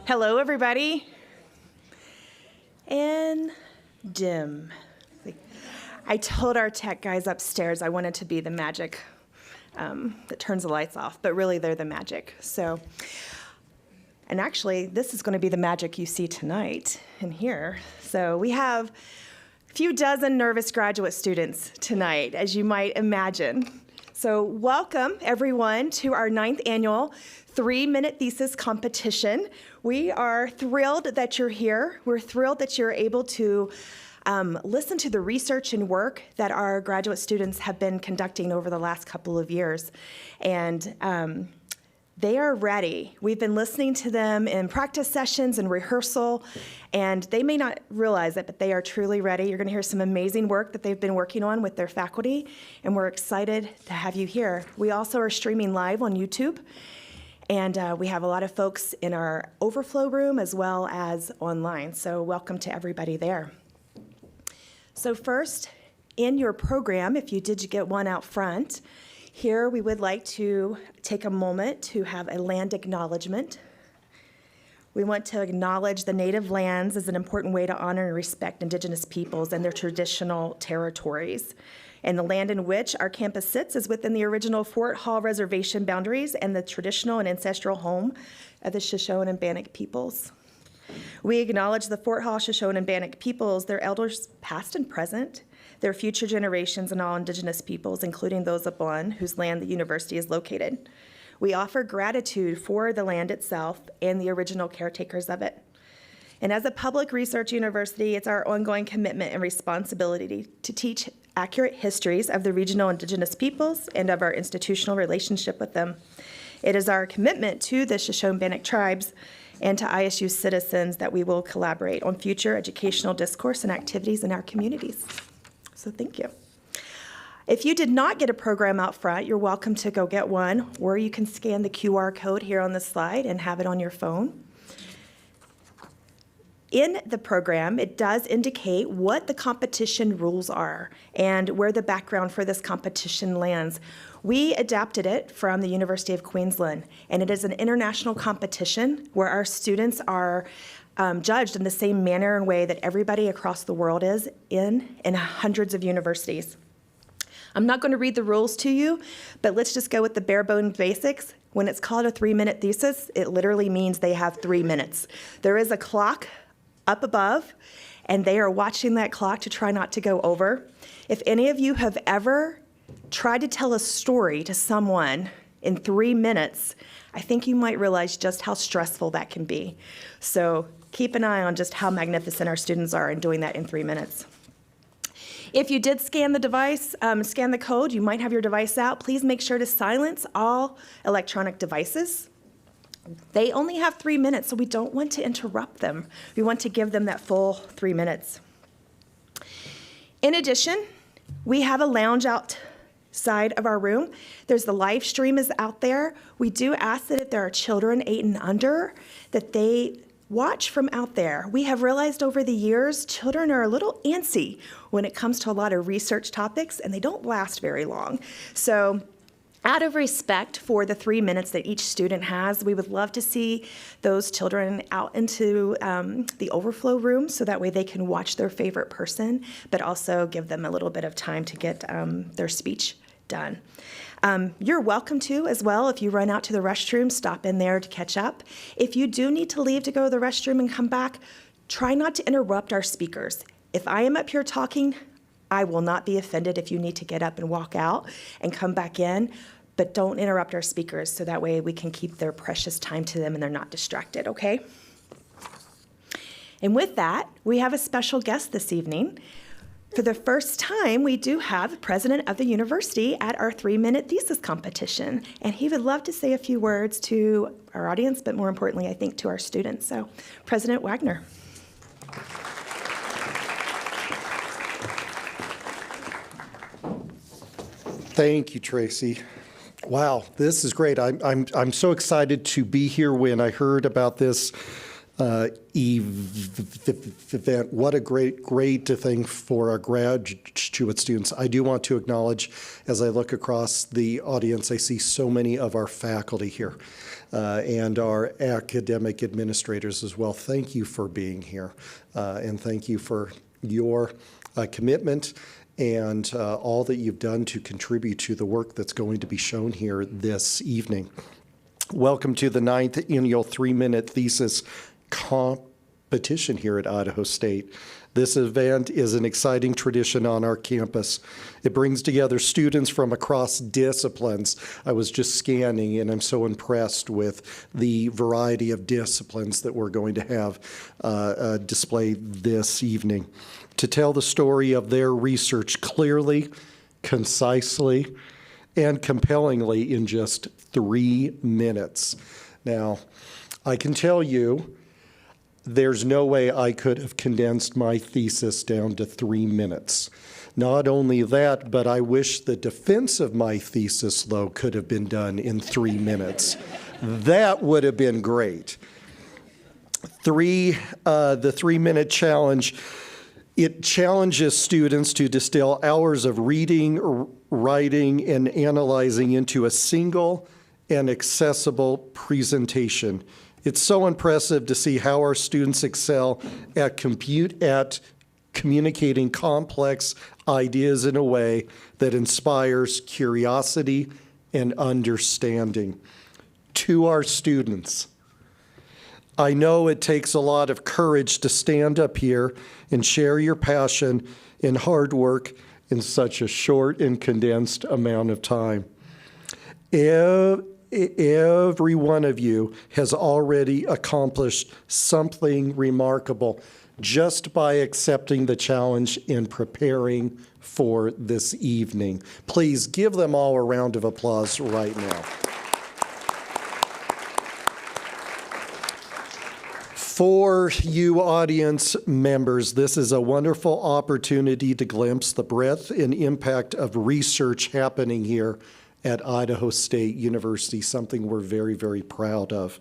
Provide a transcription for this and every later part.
Hello, everybody. And dim. I told our tech guys upstairs I wanted to be the magic that turns the lights off, but really they're the magic. So, and actually, this is going to be the magic you see tonight in here. So we have a few dozen nervous graduate students tonight, as you might imagine. So welcome, everyone, to our 9th annual 3-Minute Thesis competition. We are thrilled that you're here. We're thrilled that you're able to listen to the research and work that our graduate students have been conducting over the last couple of years. And they are ready. We've been listening to them in practice sessions and rehearsal, and they may not realize it, but they are truly ready. You're going to hear some amazing work that they've been working on with their faculty, and we're excited to have you here. We also are streaming live on YouTube, and we have a lot of folks in our overflow room as well as online, so welcome to everybody there. So first, in your program, if you did get one out front, here we would like to take a moment to have a land acknowledgement. We want to acknowledge the native lands as an important way to honor and respect Indigenous peoples and their traditional territories. And the land in which our campus sits is within the original Fort Hall Reservation boundaries and the traditional and ancestral home of the Shoshone and Bannock peoples. We acknowledge the Fort Hall Shoshone and Bannock peoples, their elders past and present, their future generations, and all Indigenous peoples, including those upon whose land the university is located. We offer gratitude for the land itself and the original caretakers of it. And as a public research university, it's our ongoing commitment and responsibility to teach accurate histories of the regional Indigenous peoples and of our institutional relationship with them. It is our commitment to the Shoshone-Bannock tribes and to ISU citizens that we will collaborate on future educational discourse and activities in our communities. So thank you. If you did not get a program out front, you're welcome to go get one, or you can scan the QR code here on the slide and have it on your phone. In the program, it does indicate what the competition rules are and where the background for this competition lands. We adapted it from the University of Queensland, and it is an international competition where our students are judged in the same manner and way that everybody across the world is in hundreds of universities. I'm not going to read the rules to you, but let's just go with the bare bones basics. When it's called a 3-minute thesis, it literally means they have 3 minutes. There is a clock up above, and they are watching that clock to try not to go over. If any of you have ever tried to tell a story to someone in 3 minutes, I think you might realize just how stressful that can be. So keep an eye on just how magnificent our students are in doing that in 3 minutes. If you did scan the device, scan the code, you might have your device out. Please make sure to silence all electronic devices. They only have 3 minutes, so we don't want to interrupt them. We want to give them that full 3 minutes. In addition, we have a lounge outside of our room. There's the live stream is out there. We do ask that if there are children 8 and under, that they watch from out there. We have realized over the years, children are a little antsy when it comes to a lot of research topics, and they don't last very long. So Out of respect for the 3 minutes that each student has, we would love to see those children out into the overflow room so that way they can watch their favorite person, but also give them a little bit of time to get their speech done. You're welcome to as well. If you run out to the restroom, stop in there to catch up. If you do need to leave to go to the restroom and come back, try not to interrupt our speakers. If I am up here talking, I will not be offended if you need to get up and walk out and come back in, but don't interrupt our speakers so that way we can keep their precious time to them and they're not distracted, okay? And with that, we have a special guest this evening. For the first time, we do have the president of the university at our 3-minute thesis competition, and he would love to say a few words to our audience, but more importantly, I think, to our students. So, President Wagner. Thank you, Tracy. Wow, this is great. I'm so excited to be here when I heard about this event. What a great thing for our graduate students. I do want to acknowledge, as I look across the audience, I see so many of our faculty here and our academic administrators as well. Thank you for being here, and thank you for your commitment and all that you've done to contribute to the work that's going to be shown here this evening. Welcome to the 9th annual 3-minute thesis competition here at Idaho State. This event is an exciting tradition on our campus. It brings together students from across disciplines. I was just scanning and I'm so impressed with the variety of disciplines that we're going to have displayed this evening, to tell the story of their research clearly, concisely, and compellingly in just 3 minutes. Now, I can tell you, there's no way I could have condensed my thesis down to 3 minutes. Not only that, but I wish the defense of my thesis, though, could have been done in 3 minutes. That would have been great. The 3-minute challenge, it challenges students to distill hours of reading, writing, and analyzing into a single and accessible presentation. It's so impressive to see how our students excel at communicating complex ideas in a way that inspires curiosity and understanding. To our students, I know it takes a lot of courage to stand up here and share your passion and hard work in such a short and condensed amount of time. Every one of you has already accomplished something remarkable just by accepting the challenge and preparing for this evening. Please give them all a round of applause right now. For you audience members, this is a wonderful opportunity to glimpse the breadth and impact of research happening here at Idaho State University, something we're very, very proud of.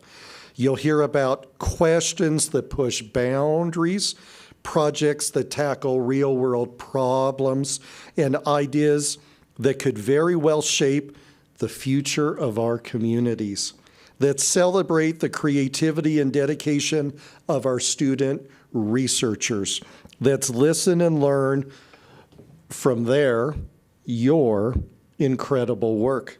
You'll hear about questions that push boundaries, projects that tackle real-world problems, and ideas that could very well shape the future of our communities, that celebrate the creativity and dedication of our student researchers. Let's listen and learn from your incredible work.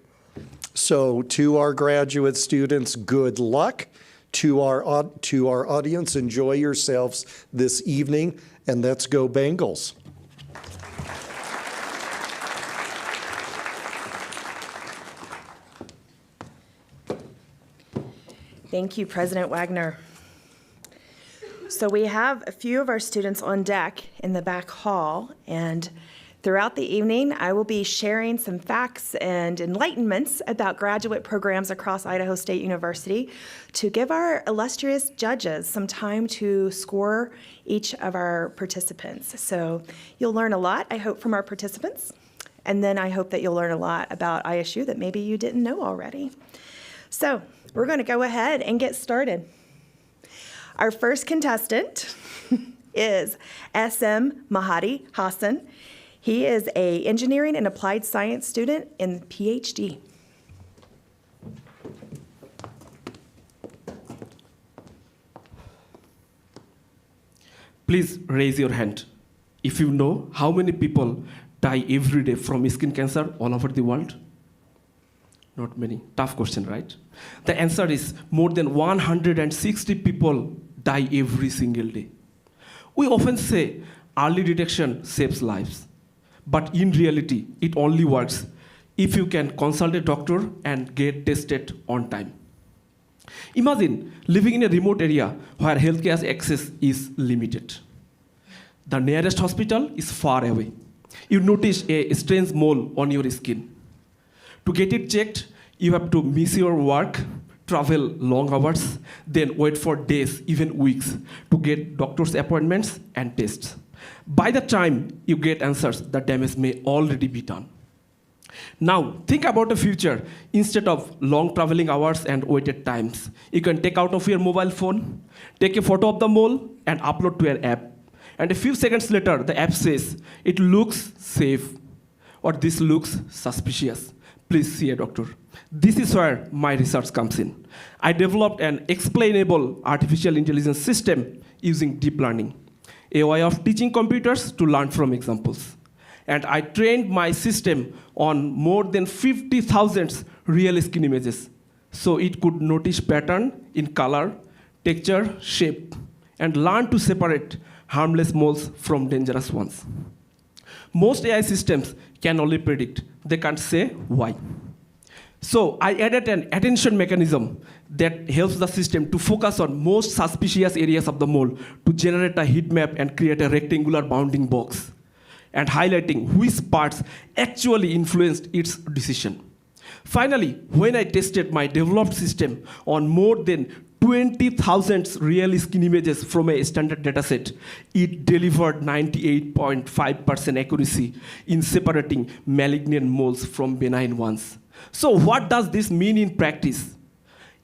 So to our graduate students, good luck. To our audience, enjoy yourselves this evening, and let's go Bengals. Thank you, President Wagner. So we have a few of our students on deck in the back hall, and throughout the evening, I will be sharing some facts and enlightenments about graduate programs across Idaho State University to give our illustrious judges some time to score each of our participants. So you'll learn a lot, I hope, from our participants, and then I hope that you'll learn a lot about ISU that maybe you didn't know already. So we're going to go ahead and get started. Our first contestant is S M Mahedy Hasan. He is an engineering and applied science student in PhD. Please raise your hand if you know how many people die every day from skin cancer all over the world. Not many. Tough question, right? The answer is more than 160 people die every single day. We often say early detection saves lives, but in reality, it only works if you can consult a doctor and get tested on time. Imagine living in a remote area where healthcare access is limited. The nearest hospital is far away. You notice a strange mole on your skin. To get it checked, you have to miss your work, travel long hours, then wait for days, even weeks, to get doctor's appointments and tests. By the time you get answers, the damage may already be done. Now, think about the future. Instead of long traveling hours and waited times, you can take out of your mobile phone, take a photo of the mole, and upload to your app. And a few seconds later, the app says, it looks safe, or this looks suspicious. Please see a doctor. This is where my research comes in. I developed an explainable artificial intelligence system using deep learning, a way of teaching computers to learn from examples. And I trained my system on more than 50,000 real skin images, so it could notice pattern in color, texture, shape, and learn to separate harmless moles from dangerous ones. Most AI systems can only predict. They can't say why. So I added an attention mechanism that helps the system to focus on most suspicious areas of the mole to generate a heat map and create a rectangular bounding box, and highlighting which parts actually influenced its decision. Finally, when I tested my developed system on more than 20,000 real skin images from a standard dataset, it delivered 98.5% accuracy in separating malignant moles from benign ones. So what does this mean in practice?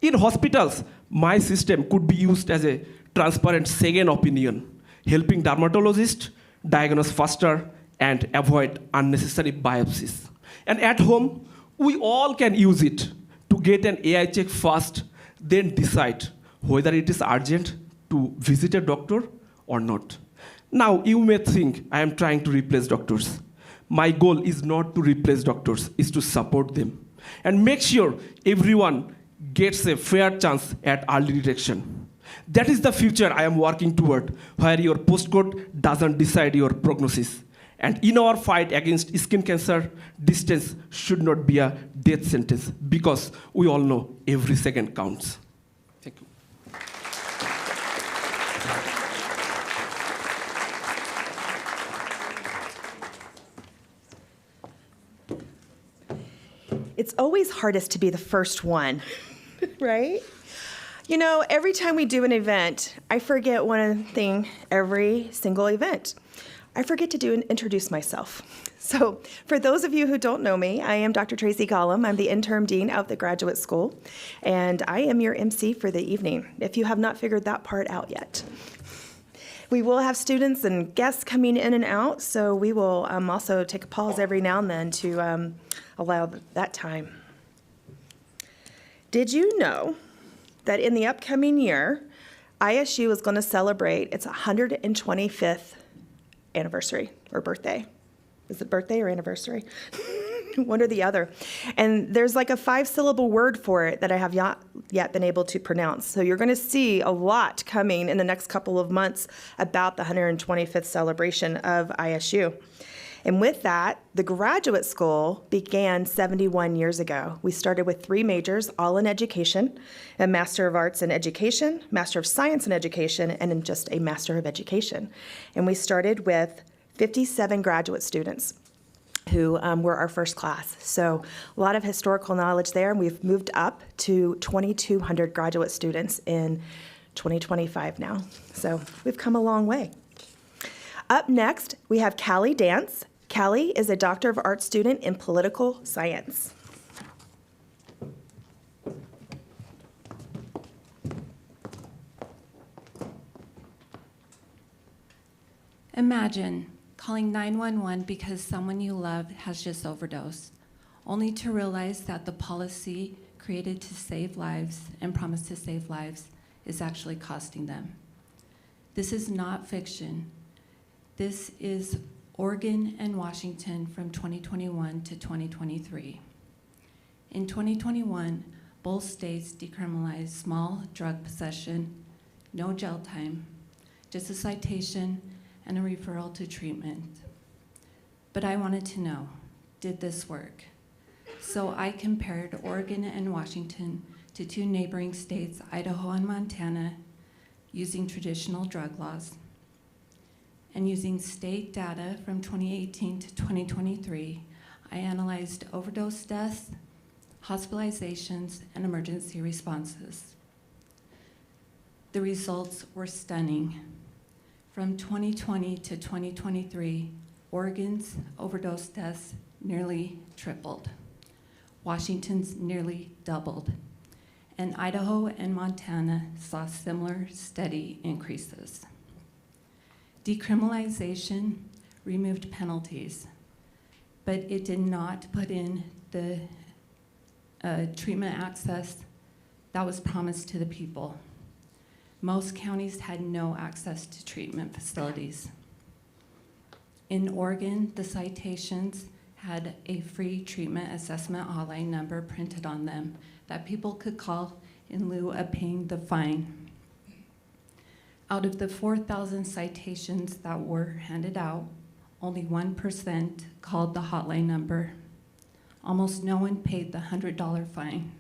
In hospitals, my system could be used as a transparent second opinion, helping dermatologists diagnose faster and avoid unnecessary biopsies. And at home, we all can use it to get an AI check fast, then decide whether it is urgent to visit a doctor or not. Now, you may think I am trying to replace doctors. My goal is not to replace doctors, it's to support them and make sure everyone gets a fair chance at early detection. That is the future I am working toward, where your postcode doesn't decide your prognosis. And in our fight against skin cancer, distance should not be a death sentence, because we all know every second counts. Thank you. It's always hardest to be the first one, right? You know, every time we do an event, I forget one thing every single event. I forget to introduce myself. So for those of you who don't know me, I am Dr. Tracy Collum. I'm the interim dean of the graduate school, and I am your MC for the evening, if you have not figured that part out yet. We will have students and guests coming in and out, so we will also take a pause every now and then to allow that time. Did you know that in the upcoming year, ISU is going to celebrate its 125th anniversary or birthday? Is it birthday or anniversary? One or the other. And there's like a 5-syllable word for it that I have not yet been able to pronounce. So you're going to see a lot coming in the next couple of months about the 125th celebration of ISU. And with that, the graduate school began 71 years ago. We started with 3 majors, all in education, a Master of Arts in Education, Master of Science in Education, and then just a Master of Education. And we started with 57 graduate students who were our first class. So a lot of historical knowledge there, and we've moved up to 2,200 graduate students in 2025 now. So we've come a long way. Up next, we have Callie Dance. Callie is a Doctor of Arts student in political science. Imagine calling 911 because someone you love has just overdosed, only to realize that the policy created to save lives and promised to save lives is actually costing them. This is not fiction. This is Oregon and Washington from 2021 to 2023. In 2021, both states decriminalized small drug possession, no jail time, just a citation and a referral to treatment. But I wanted to know, did this work? So I compared Oregon and Washington to two neighboring states, Idaho and Montana, using traditional drug laws. And using state data from 2018 to 2023, I analyzed overdose deaths, hospitalizations, and emergency responses. The results were stunning. From 2020 to 2023, Oregon's overdose deaths nearly tripled. Washington's nearly doubled. And Idaho and Montana saw similar steady increases. Decriminalization removed penalties, but it did not put in the treatment access that was promised to the people. Most counties had no access to treatment facilities. In Oregon, the citations had a free treatment assessment hotline number printed on them that people could call in lieu of paying the fine. Out of the 4,000 citations that were handed out, only 1% called the hotline number. Almost no one paid the $100 fine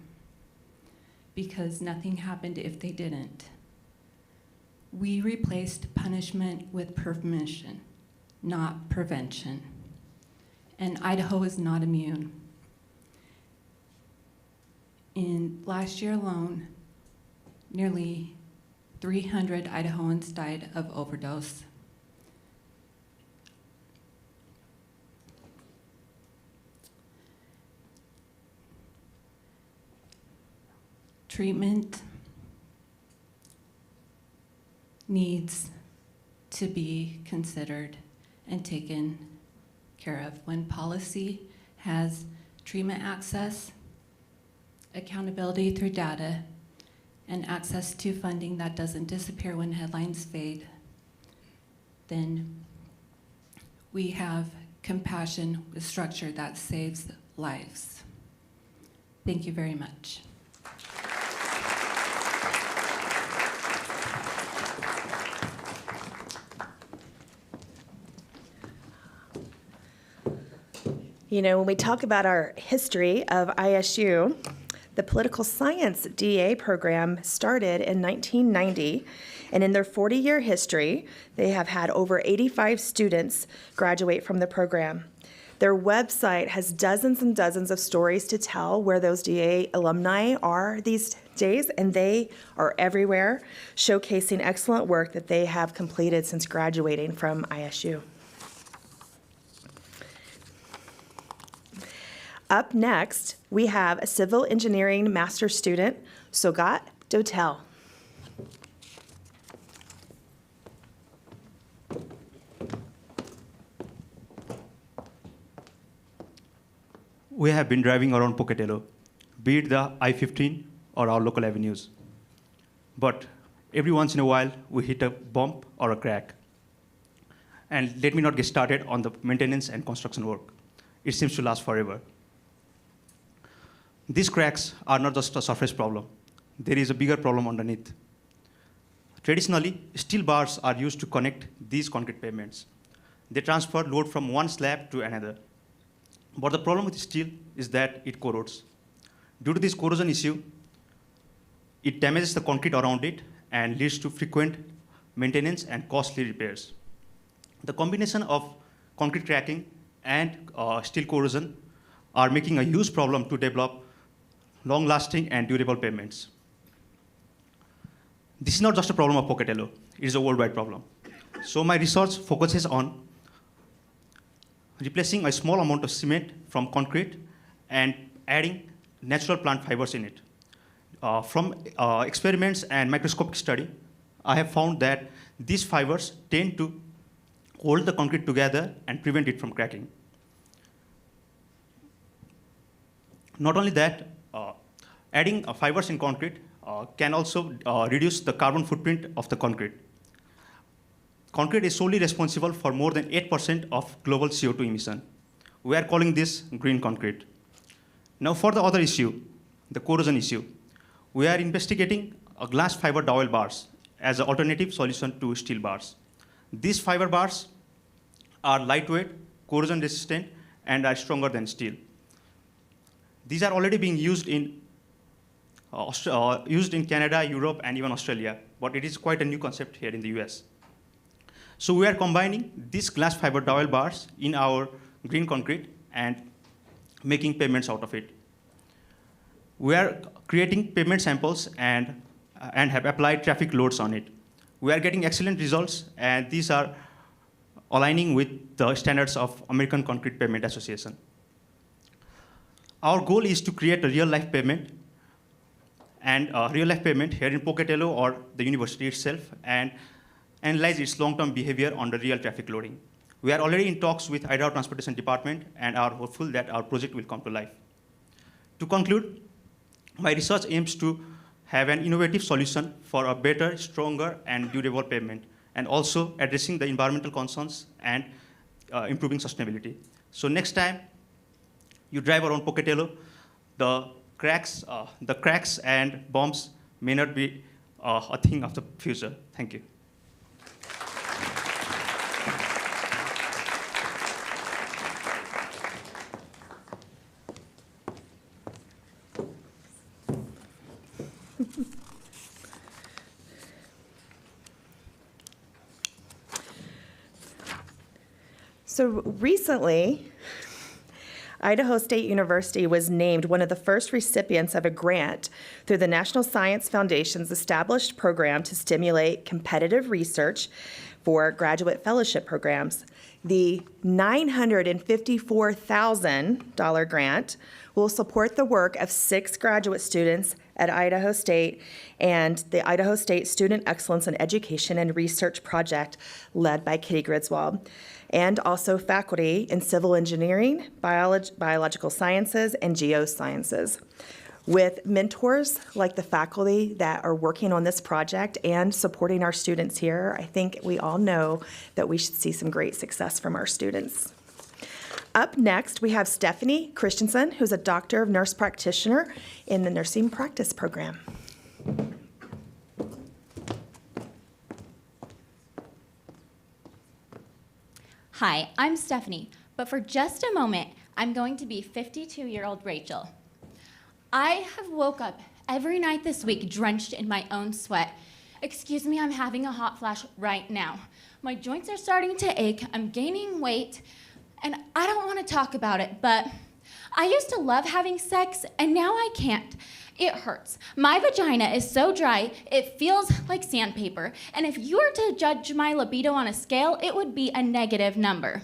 because nothing happened if they didn't. We replaced punishment with permission, not prevention. And Idaho is not immune. In last year alone, nearly 300 Idahoans died of overdose. Treatment needs to be considered and taken care of when policy has treatment access, accountability through data, and access to funding that doesn't disappear when headlines fade. Then we have compassion with structure that saves lives. Thank you very much. You know, when we talk about our history of ISU, the political science DA program started in 1990, and in their 40-year history, they have had over 85 students graduate from the program. Their website has dozens and dozens of stories to tell where those DA alumni are these days, and they are everywhere, showcasing excellent work that they have completed since graduating from ISU. Up next, we have a civil engineering master's student, Saugat Dotel. We have been driving around Pocatello, be it the I-15 or our local avenues. But every once in a while, we hit a bump or a crack. And let me not get started on the maintenance and construction work. It seems to last forever. These cracks are not just a surface problem. There is a bigger problem underneath. Traditionally, steel bars are used to connect these concrete pavements. They transfer load from one slab to another. But the problem with steel is that it corrodes. Due to this corrosion issue, it damages the concrete around it and leads to frequent maintenance and costly repairs. The combination of concrete cracking and steel corrosion are making a huge problem to develop long-lasting and durable pavements. This is not just a problem of Pocatello, it is a worldwide problem. So my research focuses on replacing a small amount of cement from concrete and adding natural plant fibers in it. From experiments and microscopic study, I have found that these fibers tend to hold the concrete together and prevent it from cracking. Not only that, adding fibers in concrete can also reduce the carbon footprint of the concrete. concrete is solely responsible for more than 8% of global CO2 emission. We are calling this green concrete. Now for the other issue, the corrosion issue. We are investigating glass fiber dowel bars as an alternative solution to steel bars. These fiber bars are lightweight, corrosion resistant, and are stronger than steel. These are already being used in Canada, Europe, and even Australia, but it is quite a new concept here in the US. So we are combining these glass fiber dowel bars in our green concrete and making pavements out of it. We are creating pavement samples and have applied traffic loads on it. We are getting excellent results, and these are aligning with the standards of American Concrete Pavement Association. Our goal is to create a real-life pavement, and a real-life pavement here in Pocatello or the university itself, and analyze its long-term behavior on the real traffic loading. We are already in talks with Idaho Transportation Department and are hopeful that our project will come to life. To conclude, my research aims to have an innovative solution for a better, stronger, and durable pavement, and also addressing the environmental concerns and improving sustainability. So next time you drive around Pocatello, the cracks and bumps may not be a thing of the future. Thank you. So recently, Idaho State University was named one of the first recipients of a grant through the National Science Foundation's established program to stimulate competitive research for graduate fellowship programs. The $954,000 grant will support the work of 6 graduate students at Idaho State and the Idaho State Student Excellence in Education and Research Project led by Kitty Griswold, and also faculty in civil engineering, biological sciences, and geosciences. With mentors like the faculty that are working on this project and supporting our students here, I think we all know that we should see some great success from our students. Up next, we have Stephanie Christensen, who's a Doctor of Nurse Practitioner in the Nursing Practice Program. Hi, I'm Stephanie, but for just a moment, I'm going to be 52-year-old Rachel. I have woke up every night this week drenched in my own sweat. Excuse me, I'm having a hot flash right now. My joints are starting to ache, I'm gaining weight, and I don't want to talk about it, but I used to love having sex, and now I can't. It hurts. My vagina is so dry, it feels like sandpaper. And if you were to judge my libido on a scale, it would be a negative number.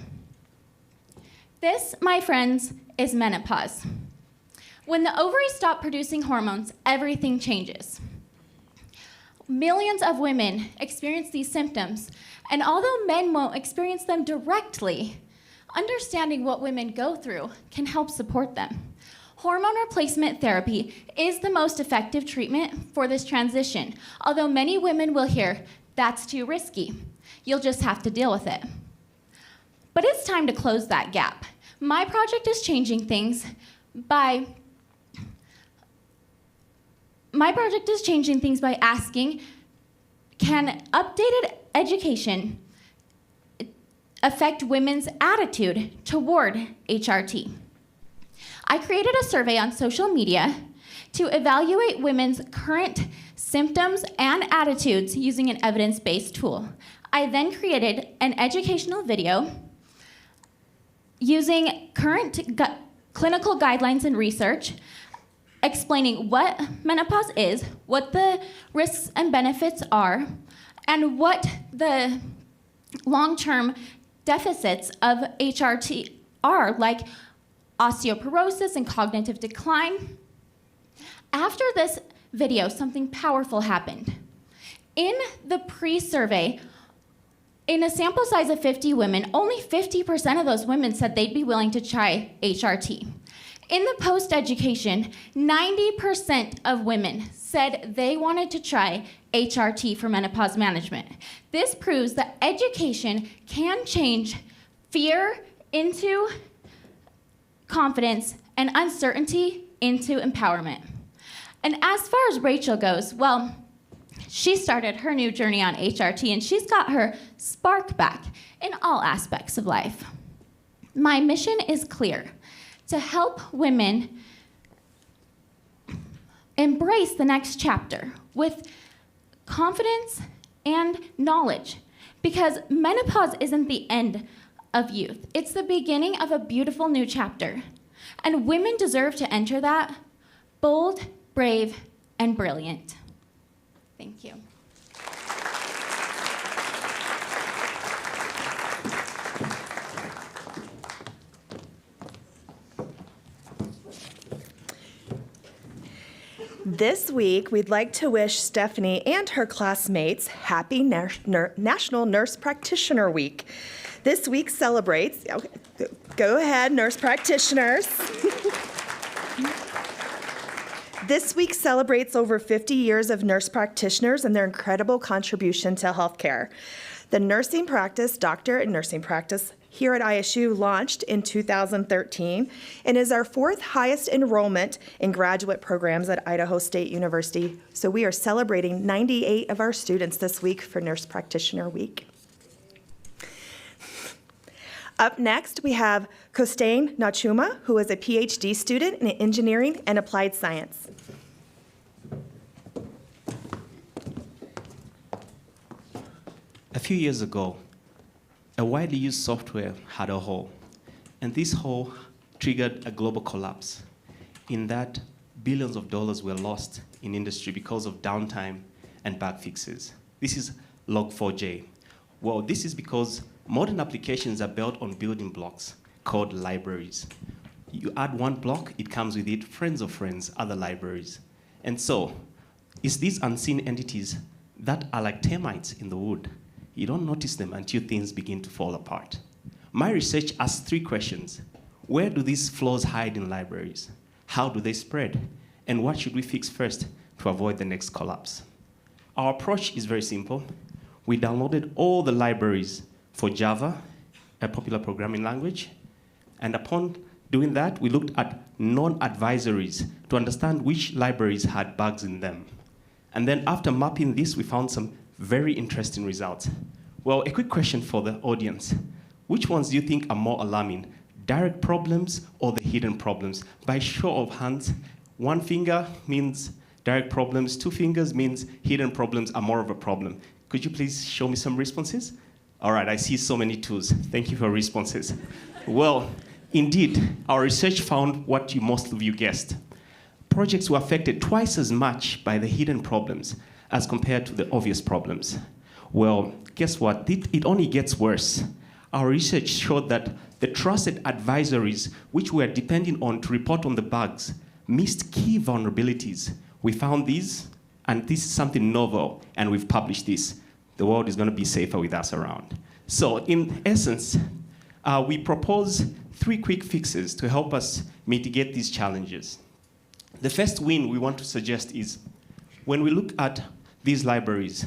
This, my friends, is menopause. When the ovaries stop producing hormones, everything changes. Millions of women experience these symptoms, and although men won't experience them directly, understanding what women go through can help support them. Hormone replacement therapy is the most effective treatment for this transition, although many women will hear, that's too risky. You'll just have to deal with it. But it's time to close that gap. My project is changing things by asking, can updated education affect women's attitude toward HRT? I created a survey on social media to evaluate women's current symptoms and attitudes using an evidence-based tool. I then created an educational video using current clinical guidelines and research, explaining what menopause is, what the risks and benefits are, and what the long-term deficits of HRT are, like osteoporosis and cognitive decline. After this video, something powerful happened. In the pre-survey, in a sample size of 50 women, only 50% of those women said they'd be willing to try HRT. In the post education, 90% of women said they wanted to try HRT for menopause management. This proves that education can change fear into confidence and uncertainty into empowerment. And as far as Rachel goes, well, she started her new journey on HRT and she's got her spark back in all aspects of life. My mission is clear: to help women embrace the next chapter with confidence and knowledge, because menopause isn't the end of youth. It's the beginning of a beautiful new chapter. And women deserve to enter that bold, brave, and brilliant. Thank you. This week, we'd like to wish Stephanie and her classmates happy National Nurse Practitioner Week. This week celebrates, go ahead, nurse practitioners. This week celebrates over 50 years of nurse practitioners and their incredible contribution to healthcare. The nursing practice, doctorate in nursing practice, here at ISU launched in 2013 and is our 4th highest enrollment in graduate programs at Idaho State University. So we are celebrating 98 of our students this week for Nurse Practitioner Week. Up next, we have Costain Nachuma, who is a PhD student in engineering and applied science. A few years ago, a widely used software had a hole, and this hole triggered a global collapse in that billions of dollars were lost in industry because of downtime and bug fixes. This is Log4j. Well, this is because modern applications are built on building blocks called libraries. You add one block, it comes with it friends of friends, other libraries. And so, it's these unseen entities that are like termites in the wood. You don't notice them until things begin to fall apart. My research asks 3 questions. Where do these flaws hide in libraries? How do they spread? And what should we fix first to avoid the next collapse? Our approach is very simple. We downloaded all the libraries for Java, a popular programming language, and upon doing that, we looked at non-advisories to understand which libraries had bugs in them. And then after mapping this, we found some very interesting results. Well, a quick question for the audience. Which ones do you think are more alarming? Direct problems or the hidden problems? By show of hands, 1 finger means direct problems, 2 fingers means hidden problems are more of a problem. Could you please show me some responses? All right, I see so many 2s. Thank you for responses. Well, indeed, our research found what most of you guessed. Projects were affected twice as much by the hidden problems as compared to the obvious problems. Well, guess what? It only gets worse. Our research showed that the trusted advisories, which we are depending on to report on the bugs, missed key vulnerabilities. We found these, and this is something novel, and we've published this. The world is going to be safer with us around. So, in essence, we propose 3 quick fixes to help us mitigate these challenges. The first win we want to suggest is, when we look at these libraries,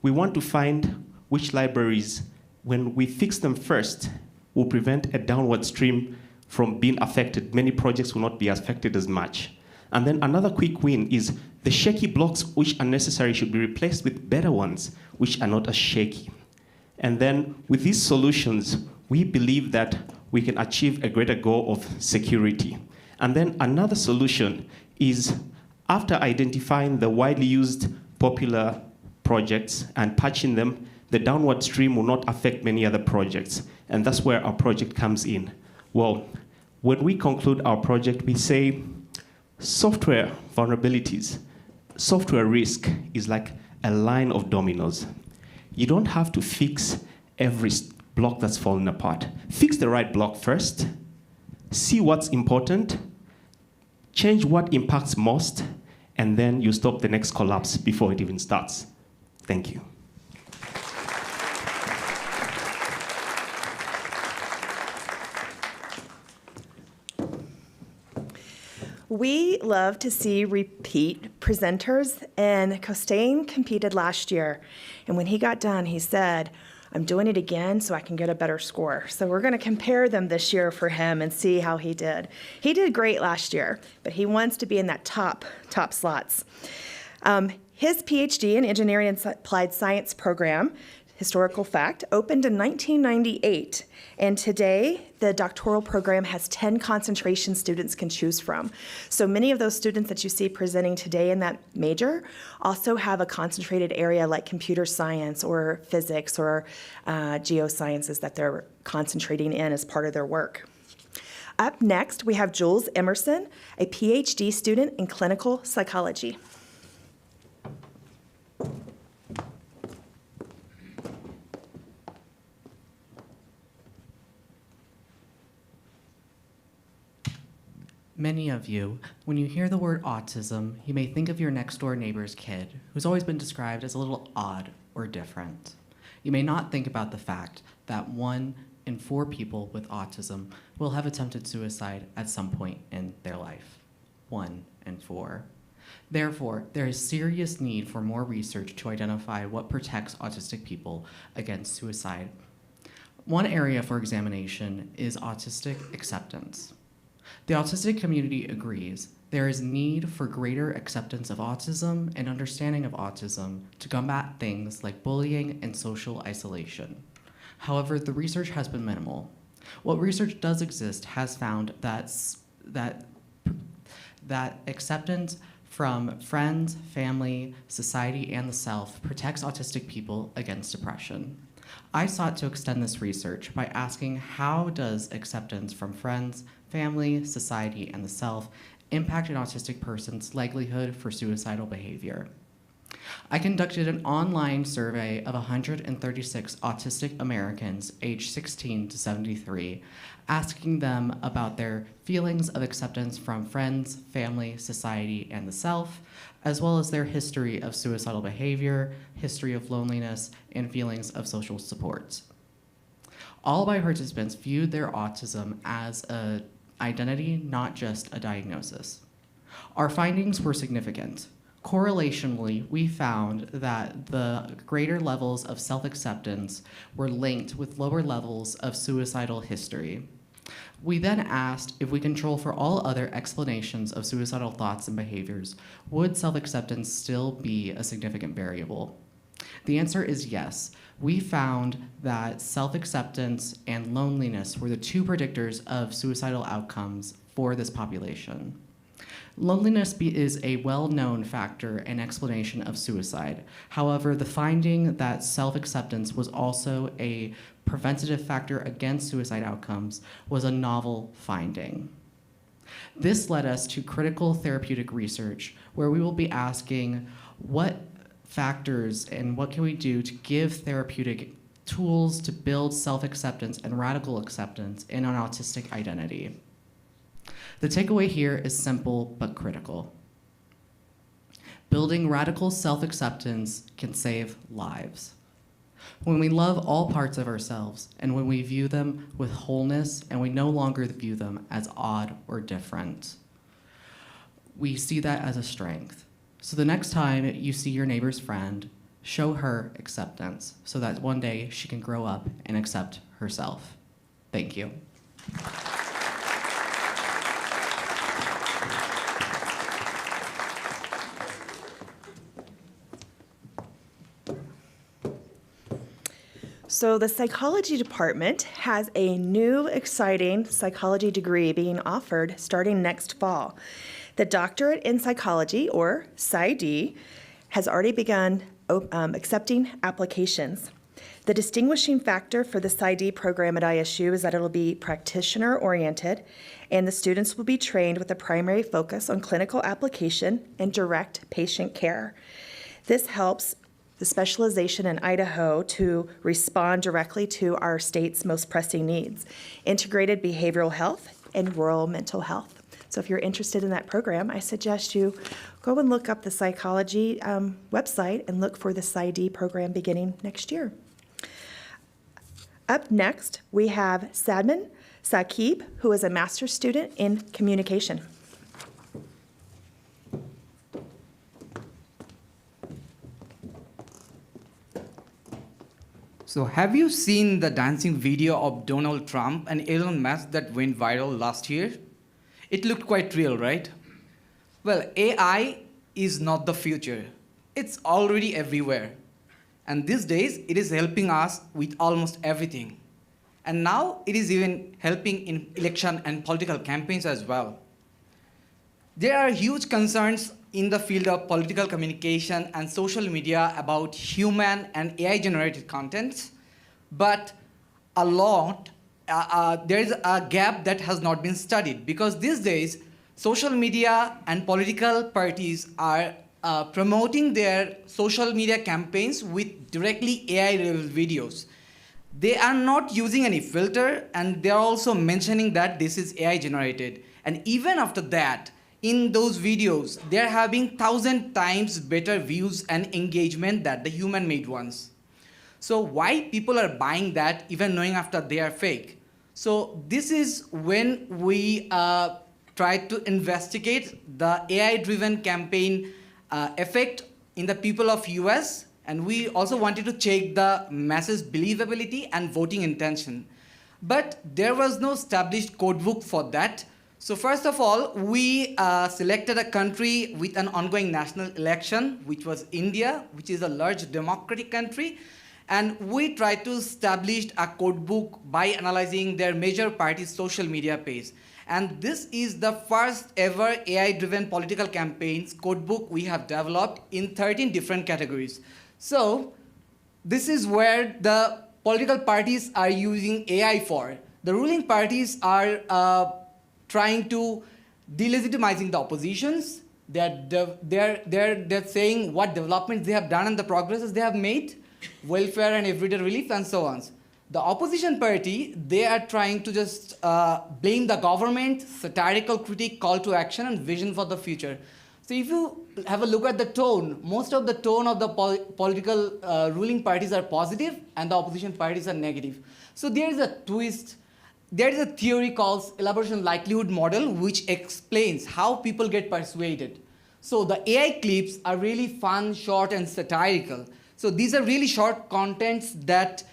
we want to find which libraries, when we fix them first, will prevent a downward stream from being affected. Many projects will not be affected as much. And then another quick win is the shaky blocks which are necessary should be replaced with better ones which are not as shaky. And then with these solutions, we believe that we can achieve a greater goal of security. And then another solution is, after identifying the widely used popular projects and patching them, the downward stream will not affect many other projects. And that's where our project comes in. Well, when we conclude our project, we say software vulnerabilities, software risk is like a line of dominoes. You don't have to fix every block that's falling apart. Fix the right block first, see what's important, change what impacts most, and then you stop the next collapse before it even starts. Thank you. We love to see repeat presenters, and Costain competed last year. And when he got done, he said, I'm doing it again so I can get a better score. So we're going to compare them this year for him and see how he did. He did great last year, but he wants to be in that top slots. His PhD in Engineering and Applied Science program, historical fact, opened in 1998, and today the doctoral program has 10 concentration students can choose from. So many of those students that you see presenting today in that major also have a concentrated area like computer science or physics or geosciences that they're concentrating in as part of their work. Up next, we have Joules Emerson, a PhD student in clinical psychology. Many of you, when you hear the word autism, you may think of your next-door neighbor's kid, who's always been described as a little odd or different. You may not think about the fact that 1 in 4 people with autism will have attempted suicide at some point in their life. 1 in 4. Therefore, there is serious need for more research to identify what protects autistic people against suicide. One area for examination is autistic acceptance. The autistic community agrees there is need for greater acceptance of autism and understanding of autism to combat things like bullying and social isolation. However, the research has been minimal. What research does exist has found that acceptance from friends, family, society, and the self protects autistic people against depression. I sought to extend this research by asking, how does acceptance from friends, family, society, and the self impact an autistic person's likelihood for suicidal behavior? I conducted an online survey of 136 autistic Americans aged 16 to 73, asking them about their feelings of acceptance from friends, family, society, and the self, as well as their history of suicidal behavior, history of loneliness, and feelings of social support. All my participants viewed their autism as an identity, not just a diagnosis. Our findings were significant. Correlationally, we found that the greater levels of self-acceptance were linked with lower levels of suicidal history. We then asked, if we control for all other explanations of suicidal thoughts and behaviors, would self-acceptance still be a significant variable? The answer is yes. We found that self-acceptance and loneliness were the 2 predictors of suicidal outcomes for this population. Loneliness is a well-known factor and explanation of suicide. However, the finding that self-acceptance was also a preventative factor against suicide outcomes was a novel finding. This led us to critical therapeutic research, where we will be asking what factors and what can we do to give therapeutic tools to build self-acceptance and radical acceptance in an autistic identity. The takeaway here is simple but critical. Building radical self-acceptance can save lives. When we love all parts of ourselves and when we view them with wholeness and we no longer view them as odd or different, we see that as a strength. So the next time you see your neighbor's friend, show her acceptance so that one day she can grow up and accept herself. Thank you. So the psychology department has a new, exciting psychology degree being offered starting next fall. The doctorate in psychology, or PsyD, has already begun accepting applications. The distinguishing factor for the PsyD program at ISU is that it'll be practitioner-oriented, and the students will be trained with a primary focus on clinical application and direct patient care. This helps the specialization in Idaho to respond directly to our state's most pressing needs, integrated behavioral health and rural mental health. So if you're interested in that program, I suggest you go and look up the psychology website and look for the PsyD program beginning next year. Up next, we have Sadman Sakib, who is a master's student in communication. So have you seen the dancing video of Donald Trump and Elon Musk that went viral last year? It looked quite real, right? Well, AI is not the future. It's already everywhere. And these days, it is helping us with almost everything. And now it is even helping in election and political campaigns as well. There are huge concerns in the field of political communication and social media about human and AI-generated content, but there is a gap that has not been studied, because these days, social media and political parties are promoting their social media campaigns with directly AI-level videos. They are not using any filter, and they're also mentioning that this is AI-generated. And even after that, in those videos, they're having 1,000 times better views and engagement than the human-made ones. So why people are buying that even knowing after they are fake? So this is when we try to investigate the AI-driven campaign effect in the people of US, and we also wanted to check the message believability and voting intention. But there was no established codebook for that. So first of all, we selected a country with an ongoing national election, which was India, which is a large democratic country. And we tried to establish a codebook by analyzing their major parties' social media page. And this is the first ever AI-driven political campaigns codebook we have developed in 13 different categories. So this is where the political parties are using AI for. The ruling parties are trying to delegitimizing the oppositions. They're saying what developments they have done and the progresses they have made, welfare and everyday relief and so on. The opposition party, they are trying to just blame the government, satirical critique, call to action, and vision for the future. So if you have a look at the tone, most of the tone of the political ruling parties are positive and the opposition parties are negative. So there is a twist. There is a theory called elaboration likelihood model, which explains how people get persuaded. So the AI clips are really fun, short, and satirical. So these are really short contents that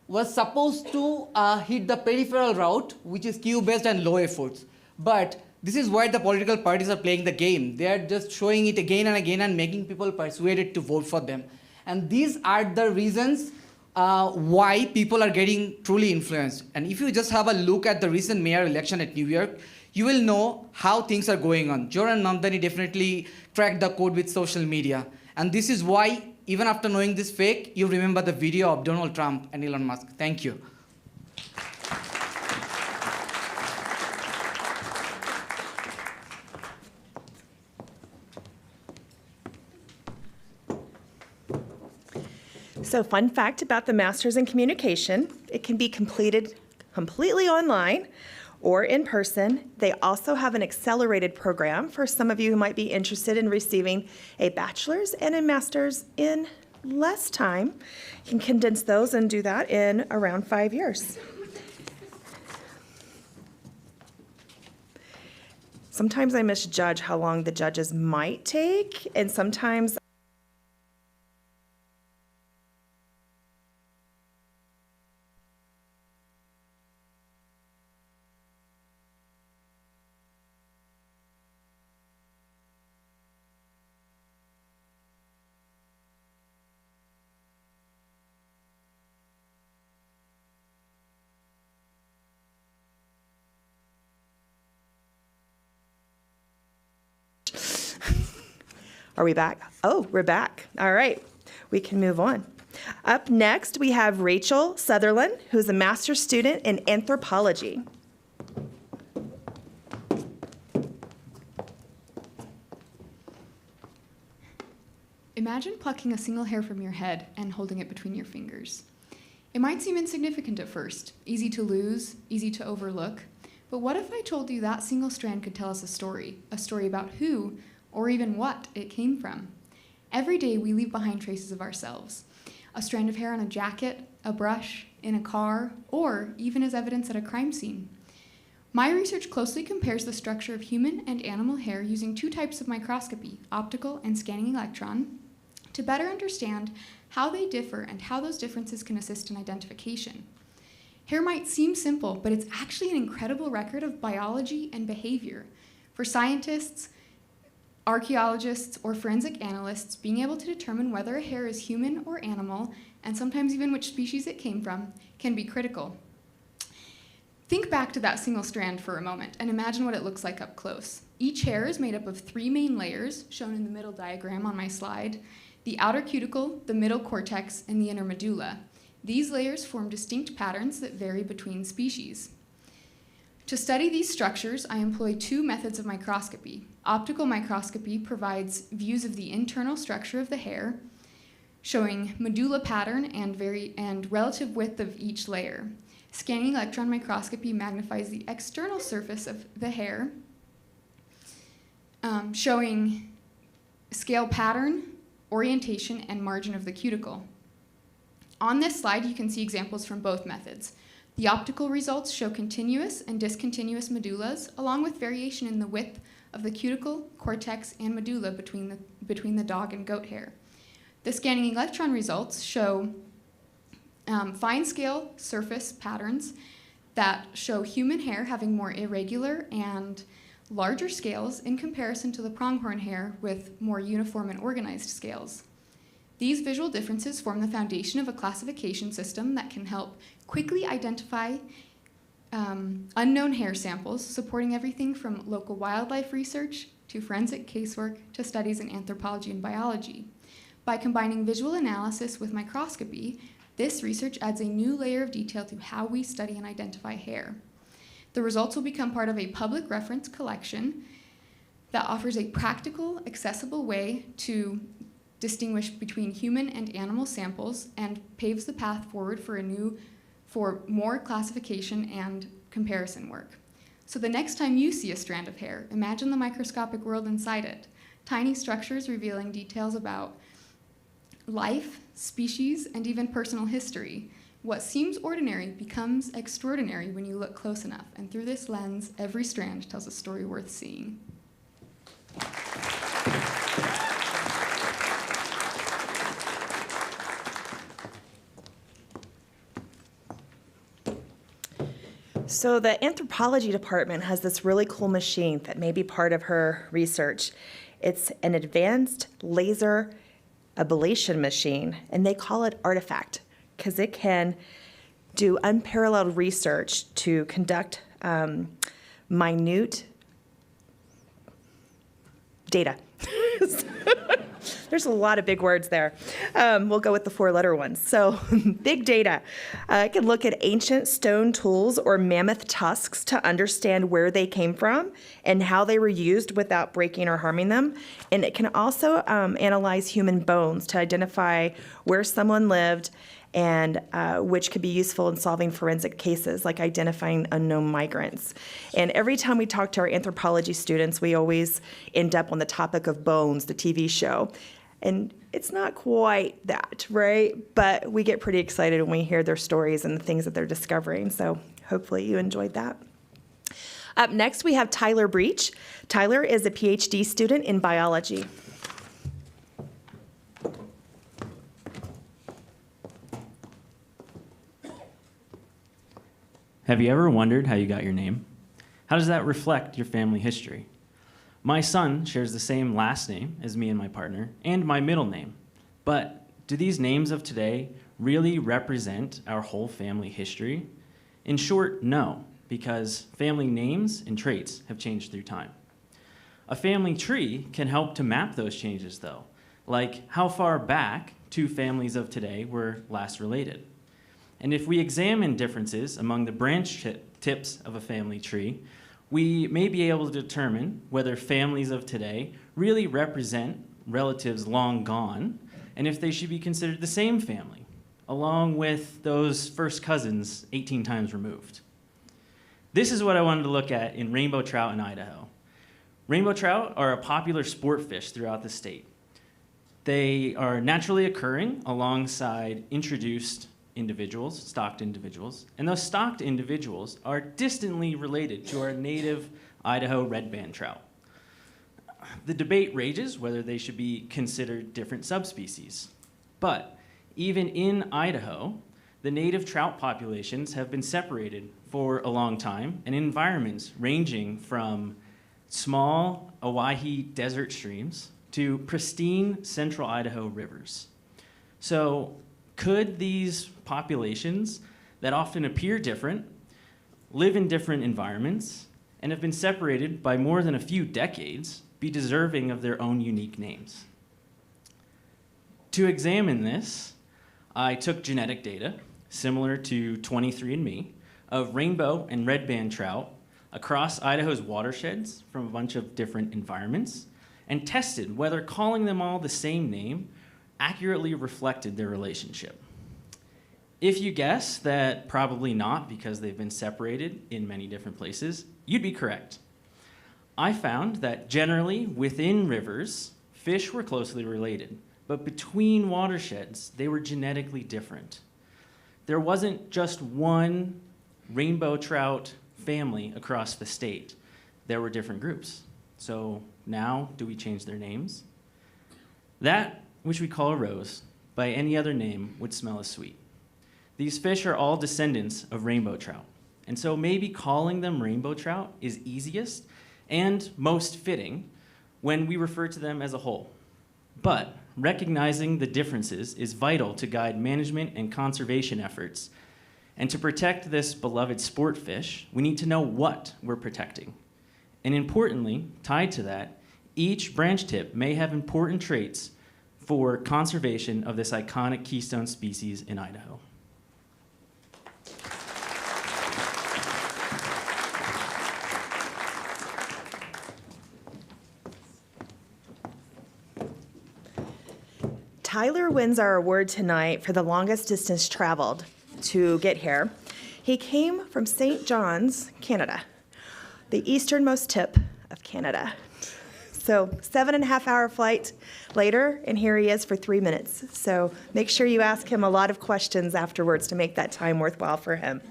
was supposed to hit the peripheral route, which is queue-based and low efforts. But this is where the political parties are playing the game. They are just showing it again and again and making people persuaded to vote for them. And these are the reasons why people are getting truly influenced. And if you just have a look at the recent mayor election at New York, you will know how things are going on. Joran Namdani definitely cracked the code with social media. And this is why, even after knowing this fake, you remember the video of Donald Trump and Elon Musk. Thank you. So fun fact about the Masters in Communication, it can be completed completely online or in person. They also have an accelerated program for some of you who might be interested in receiving a bachelor's and a master's in less time. You can condense those and do that in around 5 years. Sometimes I misjudge how long the judges might take, and sometimes Are we back? Oh, we're back. All right, we can move on. Up next, we have Rachel Sutherland, who's a master's student in anthropology. Imagine plucking a single hair from your head and holding it between your fingers. It might seem insignificant at first, easy to lose, easy to overlook, but what if I told you that single strand could tell us a story about who, or even what, it came from? Every day we leave behind traces of ourselves. A strand of hair on a jacket, a brush, in a car, or even as evidence at a crime scene. My research closely compares the structure of human and animal hair using two types of microscopy, optical and scanning electron, to better understand how they differ, and how those differences can assist in identification. Hair might seem simple, but it's actually an incredible record of biology and behavior. For scientists, archaeologists, or forensic analysts, being able to determine whether a hair is human or animal, and sometimes even which species it came from, can be critical. Think back to that single strand for a moment and imagine what it looks like up close. Each hair is made up of 3 main layers, shown in the middle diagram on my slide: the outer cuticle, the middle cortex, and the inner medulla. These layers form distinct patterns that vary between species. To study these structures, I employ 2 methods of microscopy. Optical microscopy provides views of the internal structure of the hair, showing medulla pattern and relative width of each layer. Scanning electron microscopy magnifies the external surface of the hair, showing scale pattern, orientation, and margin of the cuticle. On this slide, you can see examples from both methods. The optical results show continuous and discontinuous medullas, along with variation in the width of the cuticle, cortex, and medulla between the dog and goat hair. The scanning electron results show fine-scale surface patterns that show human hair having more irregular and larger scales in comparison to the pronghorn hair with more uniform and organized scales. These visual differences form the foundation of a classification system that can help quickly identify unknown hair samples, supporting everything from local wildlife research to forensic casework to studies in anthropology and biology. By combining visual analysis with microscopy, this research adds a new layer of detail to how we study and identify hair. The results will become part of a public reference collection that offers a practical, accessible way to distinguish between human and animal samples and paves the path forward for more classification and comparison work. So the next time you see a strand of hair, imagine the microscopic world inside it. Tiny structures revealing details about life, species, and even personal history. What seems ordinary becomes extraordinary when you look close enough, and through this lens, every strand tells a story worth seeing. So the anthropology department has this really cool machine that may be part of her research. It's an advanced laser ablation machine, and they call it Artifact because it can do unparalleled research to conduct minute data. There's a lot of big words there. We'll go with the 4-letter ones. So big data. It can look at ancient stone tools or mammoth tusks to understand where they came from and how they were used without breaking or harming them. And it can also analyze human bones to identify where someone lived, and which could be useful in solving forensic cases like identifying unknown migrants. And every time we talk to our anthropology students, we always end up on the topic of Bones, the TV show. And it's not quite that, right? But we get pretty excited when we hear their stories and the things that they're discovering. So hopefully you enjoyed that. Up next, we have Tyler Breech. Tyler is a PhD student in biology. Have you ever wondered how you got your name? How does that reflect your family history? My son shares the same last name as me and my partner, and my middle name. But do these names of today really represent our whole family history? In short, no, because family names and traits have changed through time. A family tree can help to map those changes, though, like how far back 2 families of today were last related. And if we examine differences among the branch tips of a family tree, we may be able to determine whether families of today really represent relatives long gone, and if they should be considered the same family, along with those first cousins 18 times removed. This is what I wanted to look at in rainbow trout in Idaho. Rainbow trout are a popular sport fish throughout the state. They are naturally occurring alongside introduced individuals, stocked individuals, and those stocked individuals are distantly related to our native Idaho red-band trout. The debate rages whether they should be considered different subspecies, but Even in Idaho, the native trout populations have been separated for a long time in environments ranging from small Owyhee desert streams to pristine central Idaho rivers. So could these populations that often appear different live in different environments and have been separated by more than a few decades be deserving of their own unique names? To examine this, I took genetic data, similar to 23andMe, of rainbow and red band trout across Idaho's watersheds from a bunch of different environments, and tested whether calling them all the same name accurately reflected their relationship. If you guess that probably not because they've been separated in many different places, you'd be correct. I found that generally within rivers, fish were closely related, but between watersheds, they were genetically different. There wasn't just one rainbow trout family across the state. There were different groups. So now, do we change their names? That which we call a rose, by any other name, would smell as sweet. These fish are all descendants of rainbow trout, and so maybe calling them rainbow trout is easiest and most fitting when we refer to them as a whole. But recognizing the differences is vital to guide management and conservation efforts. And to protect this beloved sport fish, we need to know what we're protecting. And importantly, tied to that, each branch tip may have important traits for conservation of this iconic keystone species in Idaho. Tyler wins our award tonight for the longest distance traveled to get here. He came from St. John's, Canada, the easternmost tip of Canada. So 7.5-hour flight later, and here he is for 3 minutes. So make sure you ask him a lot of questions afterwards to make that time worthwhile for him.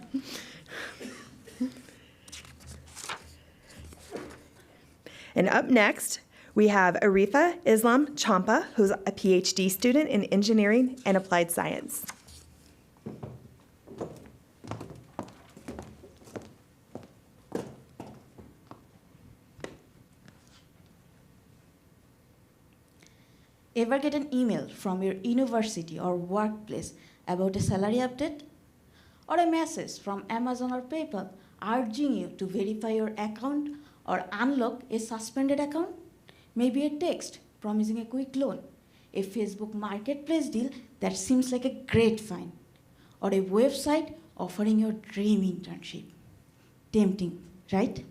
And up next, we have Aretha Islam Champa, who's a PhD student in engineering and applied science. Ever get an email from your university or workplace about a salary update? Or a message from Amazon or PayPal urging you to verify your account or unlock a suspended account? Maybe a text promising a quick loan, a Facebook marketplace deal that seems like a great find, or a website offering your dream internship. Tempting, right?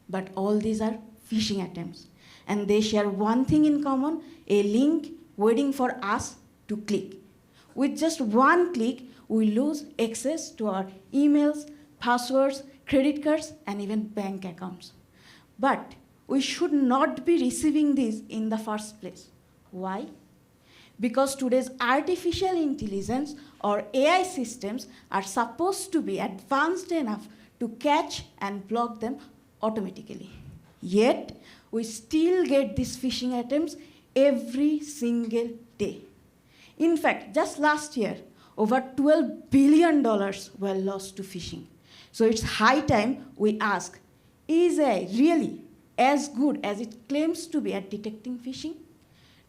But all these are phishing attempts, and they share one thing in common, a link waiting for us to click. With just one click, we lose access to our emails, passwords, credit cards, and even bank accounts. But we should not be receiving these in the first place. Why? Because today's artificial intelligence or AI systems are supposed to be advanced enough to catch and block them automatically. Yet, we still get these phishing attempts every single day. In fact, just last year, over $12 billion were lost to phishing. So it's high time we ask, is AI really as good as it claims to be at detecting phishing?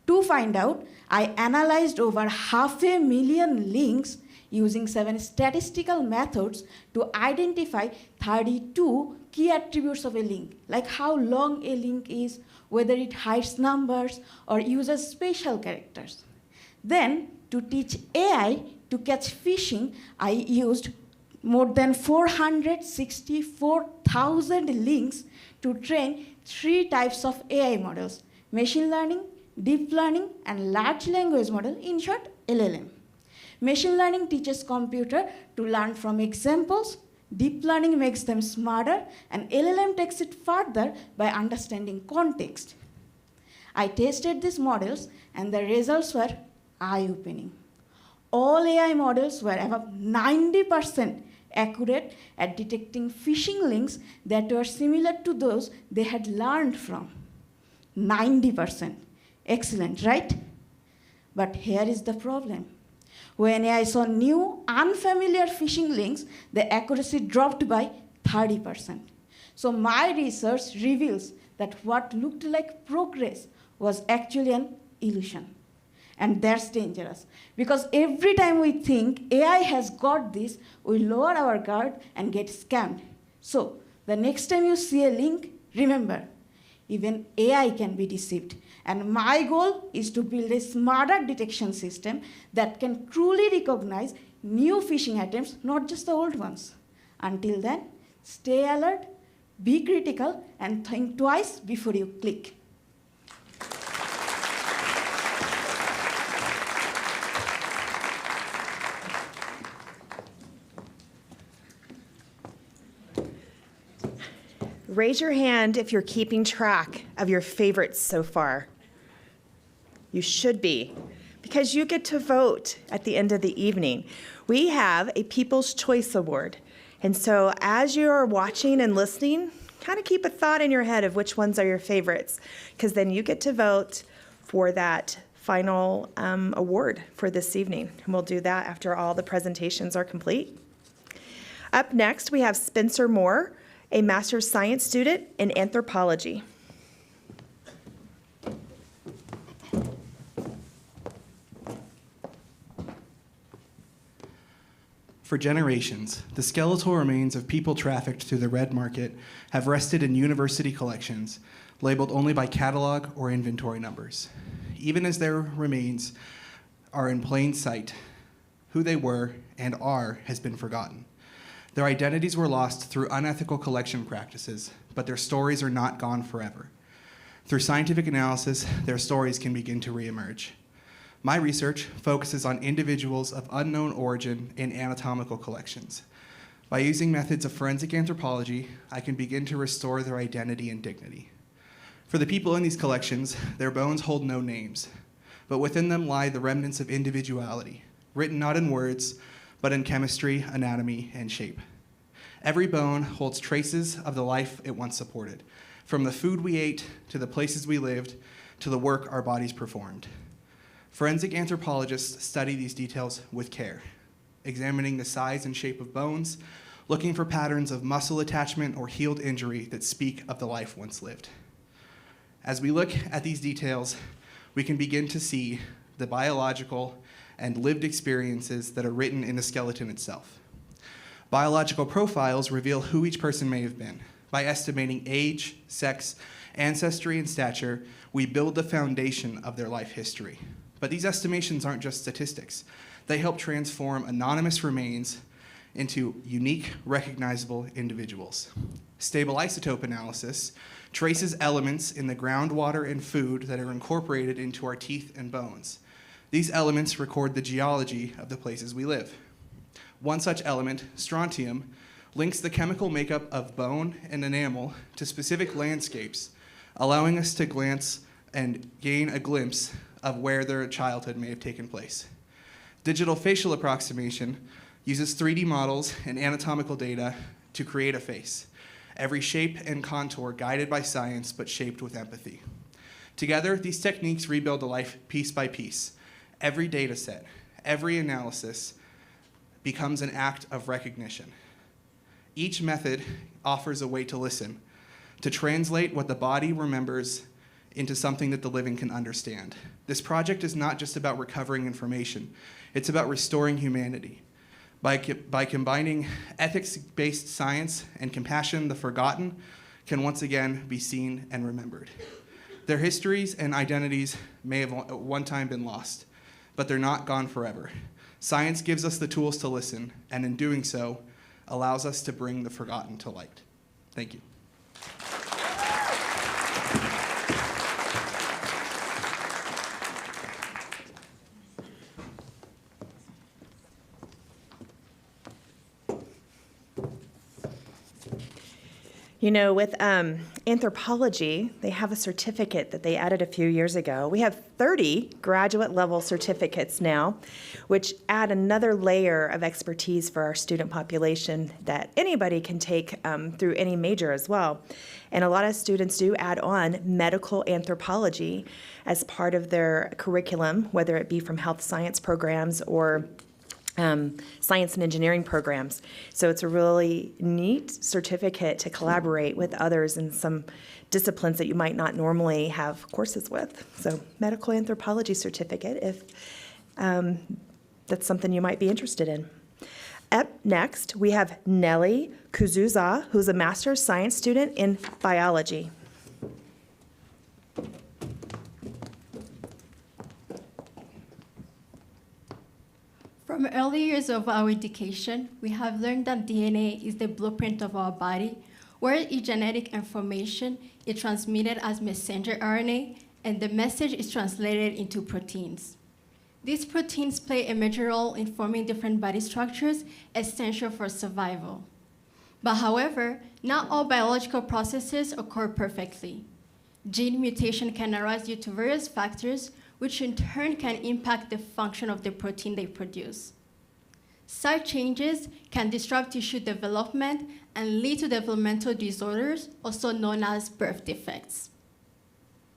To find out, I analyzed over 500,000 links using 7 statistical methods to identify 32 key attributes of a link, like how long a link is, whether it hides numbers or uses special characters. Then, to teach AI to catch phishing, I used more than 464,000 links to train 3 types of AI models: machine learning, deep learning, and large language model, in short, LLM. Machine learning teaches computer to learn from examples, deep learning makes them smarter, and LLM takes it further by understanding context. I tested these models, and the results were eye-opening. All AI models were above 90% accurate at detecting phishing links that were similar to those they had learned from. 90%. Excellent, right? But here is the problem. When I saw new, unfamiliar phishing links, the accuracy dropped by 30%. So my research reveals that what looked like progress was actually an illusion. And that's dangerous, because every time we think AI has got this, we lower our guard and get scammed. So the next time you see a link, remember, even AI can be deceived. And my goal is to build a smarter detection system that can truly recognize new phishing attempts, not just the old ones. Until then, stay alert, be critical, and think twice before you click. Raise your hand if you're keeping track of your favorites so far. You should be, because you get to vote at the end of the evening. We have a People's Choice Award. And so as you're watching and listening, kind of keep a thought in your head of which ones are your favorites, because then you get to vote for that final award for this evening. And we'll do that after all the presentations are complete. Up next, we have Spencer Moore, a Master's Science student in anthropology. For generations, the skeletal remains of people trafficked through the red market have rested in university collections, labeled only by catalog or inventory numbers. Even as their remains are in plain sight, who they were and are has been forgotten. Their identities were lost through unethical collection practices, but their stories are not gone forever. Through scientific analysis, their stories can begin to reemerge. My research focuses on individuals of unknown origin in anatomical collections. By using methods of forensic anthropology, I can begin to restore their identity and dignity. For the people in these collections, their bones hold no names, but within them lie the remnants of individuality, written not in words, but in chemistry, anatomy, and shape. Every bone holds traces of the life it once supported, from the food we ate, to the places we lived, to the work our bodies performed. Forensic anthropologists study these details with care, examining the size and shape of bones, looking for patterns of muscle attachment or healed injury that speak of the life once lived. As we look at these details, we can begin to see the biological and lived experiences that are written in the skeleton itself. Biological profiles reveal who each person may have been. By estimating age, sex, ancestry, and stature, we build the foundation of their life history. But these estimations aren't just statistics. They help transform anonymous remains into unique, recognizable individuals. Stable isotope analysis traces elements in the groundwater and food that are incorporated into our teeth and bones. These elements record the geology of the places we live. One such element, strontium, links the chemical makeup of bone and enamel to specific landscapes, allowing us to glance and gain a glimpse of where their childhood may have taken place. Digital facial approximation uses 3D models and anatomical data to create a face, every shape and contour guided by science but shaped with empathy. Together, these techniques rebuild a life piece by piece. Every data set, every analysis becomes an act of recognition. Each method offers a way to listen, to translate what the body remembers into something that the living can understand. This project is not just about recovering information, it's about restoring humanity. By combining ethics-based science and compassion, the forgotten can once again be seen and remembered. Their histories and identities may have at one time been lost, but they're not gone forever. Science gives us the tools to listen, and in doing so, allows us to bring the forgotten to light. Thank you. You know, with anthropology, they have a certificate that they added a few years ago. We have 30 graduate level certificates now, which add another layer of expertise for our student population that anybody can take through any major as well. And a lot of students do add on medical anthropology as part of their curriculum, whether it be from health science programs or science and engineering programs. So it's a really neat certificate to collaborate with others in some disciplines that you might not normally have courses with. So medical anthropology certificate, if that's something you might be interested in. Up next, we have Nelly Cyuzuza, who's a master's science student in biology. From early years of our education, we have learned that DNA is the blueprint of our body, where each genetic information is transmitted as messenger RNA, and the message is translated into proteins. These proteins play a major role in forming different body structures essential for survival. But however, not all biological processes occur perfectly. Gene mutation can arise due to various factors, which in turn can impact the function of the protein they produce. Such changes can disrupt tissue development and lead to developmental disorders, also known as birth defects.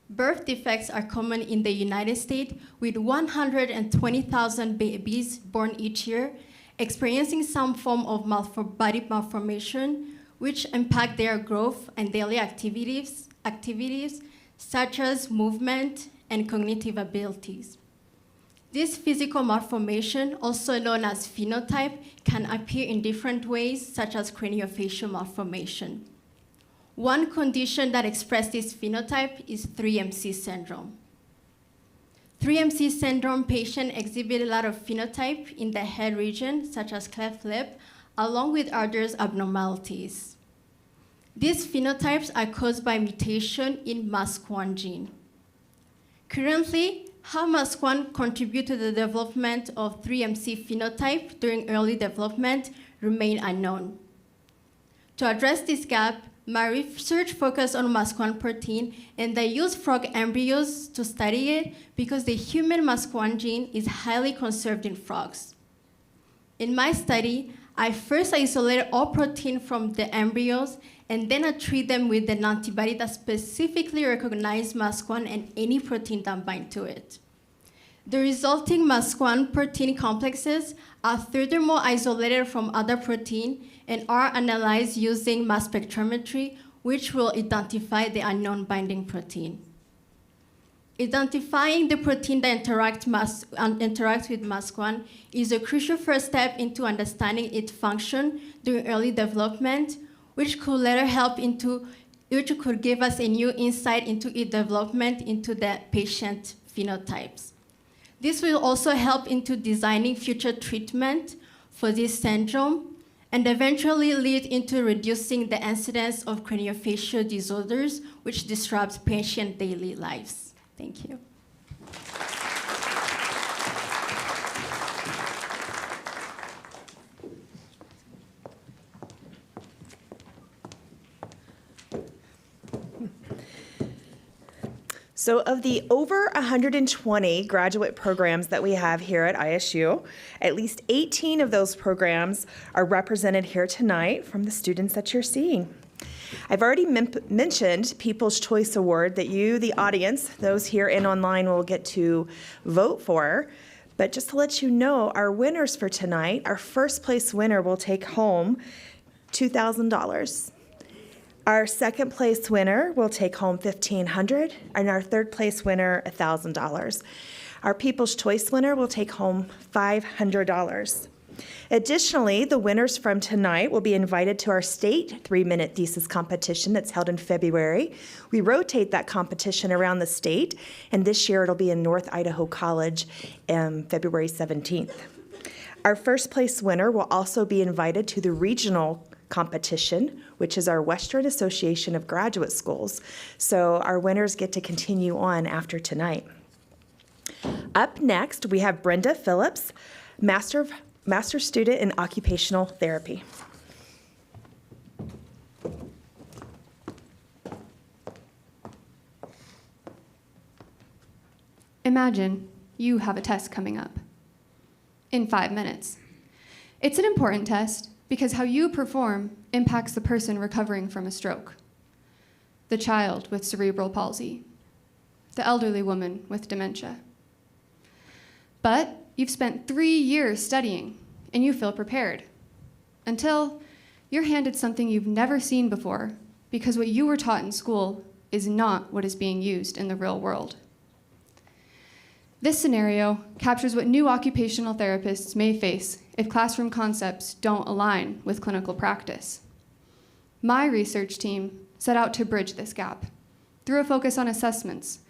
Birth defects are common in the United States, with 120,000 babies born each year experiencing some form of body malformation, which impact their growth and daily activities such as movement and cognitive abilities. This physical malformation, also known as phenotype, can appear in different ways, such as craniofacial malformation. One condition that expresses this phenotype is 3MC syndrome. 3MC syndrome patients exhibit a lot of phenotype in the head region, such as cleft lip, along with other abnormalities. These phenotypes are caused by mutation in MASK1 gene. Currently, how MASK1 contribute to the development of 3MC phenotype during early development remain unknown. To address this gap, my research focused on MASK1 protein, and I used frog embryos to study it because the human MASK1 gene is highly conserved in frogs. In my study, I first isolated all protein from the embryos, and then I treat them with an antibody that specifically recognizes MASK1 and any protein that bind to it. The resulting MASK1 protein complexes are furthermore isolated from other protein and are analyzed using mass spectrometry, which will identify the unknown binding protein. Identifying the protein that interacts with MASK1 is a crucial first step into understanding its function during early development, which could give us a new insight into its development into the patient phenotypes. This will also help into designing future treatment for this syndrome and eventually lead into reducing the incidence of craniofacial disorders, which disrupts patient daily lives. Thank you. So of the over 120 graduate programs that we have here at ISU, at least 18 of those programs are represented here tonight from the students that you're seeing. I've already mentioned People's Choice Award that you, the audience, those here and online, will get to vote for. But just to let you know, our winners for tonight, our first place winner will take home $2,000. Our second place winner will take home $1,500, and our third place winner, $1,000. Our People's Choice winner will take home $500. Additionally, the winners from tonight will be invited to our state 3-minute thesis competition that's held in February. We rotate that competition around the state, and this year it'll be in North Idaho College, February 17th. Our first place winner will also be invited to the regional competition, which is our Western Association of Graduate Schools. So our winners get to continue on after tonight. Up next, we have Brenda Phillips, Master Student in Occupational Therapy. Imagine you have a test coming up in 5 minutes. It's an important test because how you perform impacts the person recovering from a stroke, the child with cerebral palsy, the elderly woman with dementia. But you've spent 3 years studying and you feel prepared until you're handed something you've never seen before because what you were taught in school is not what is being used in the real world. This scenario captures what new occupational therapists may face if classroom concepts don't align with clinical practice. My research team set out to bridge this gap through a focus on assessments,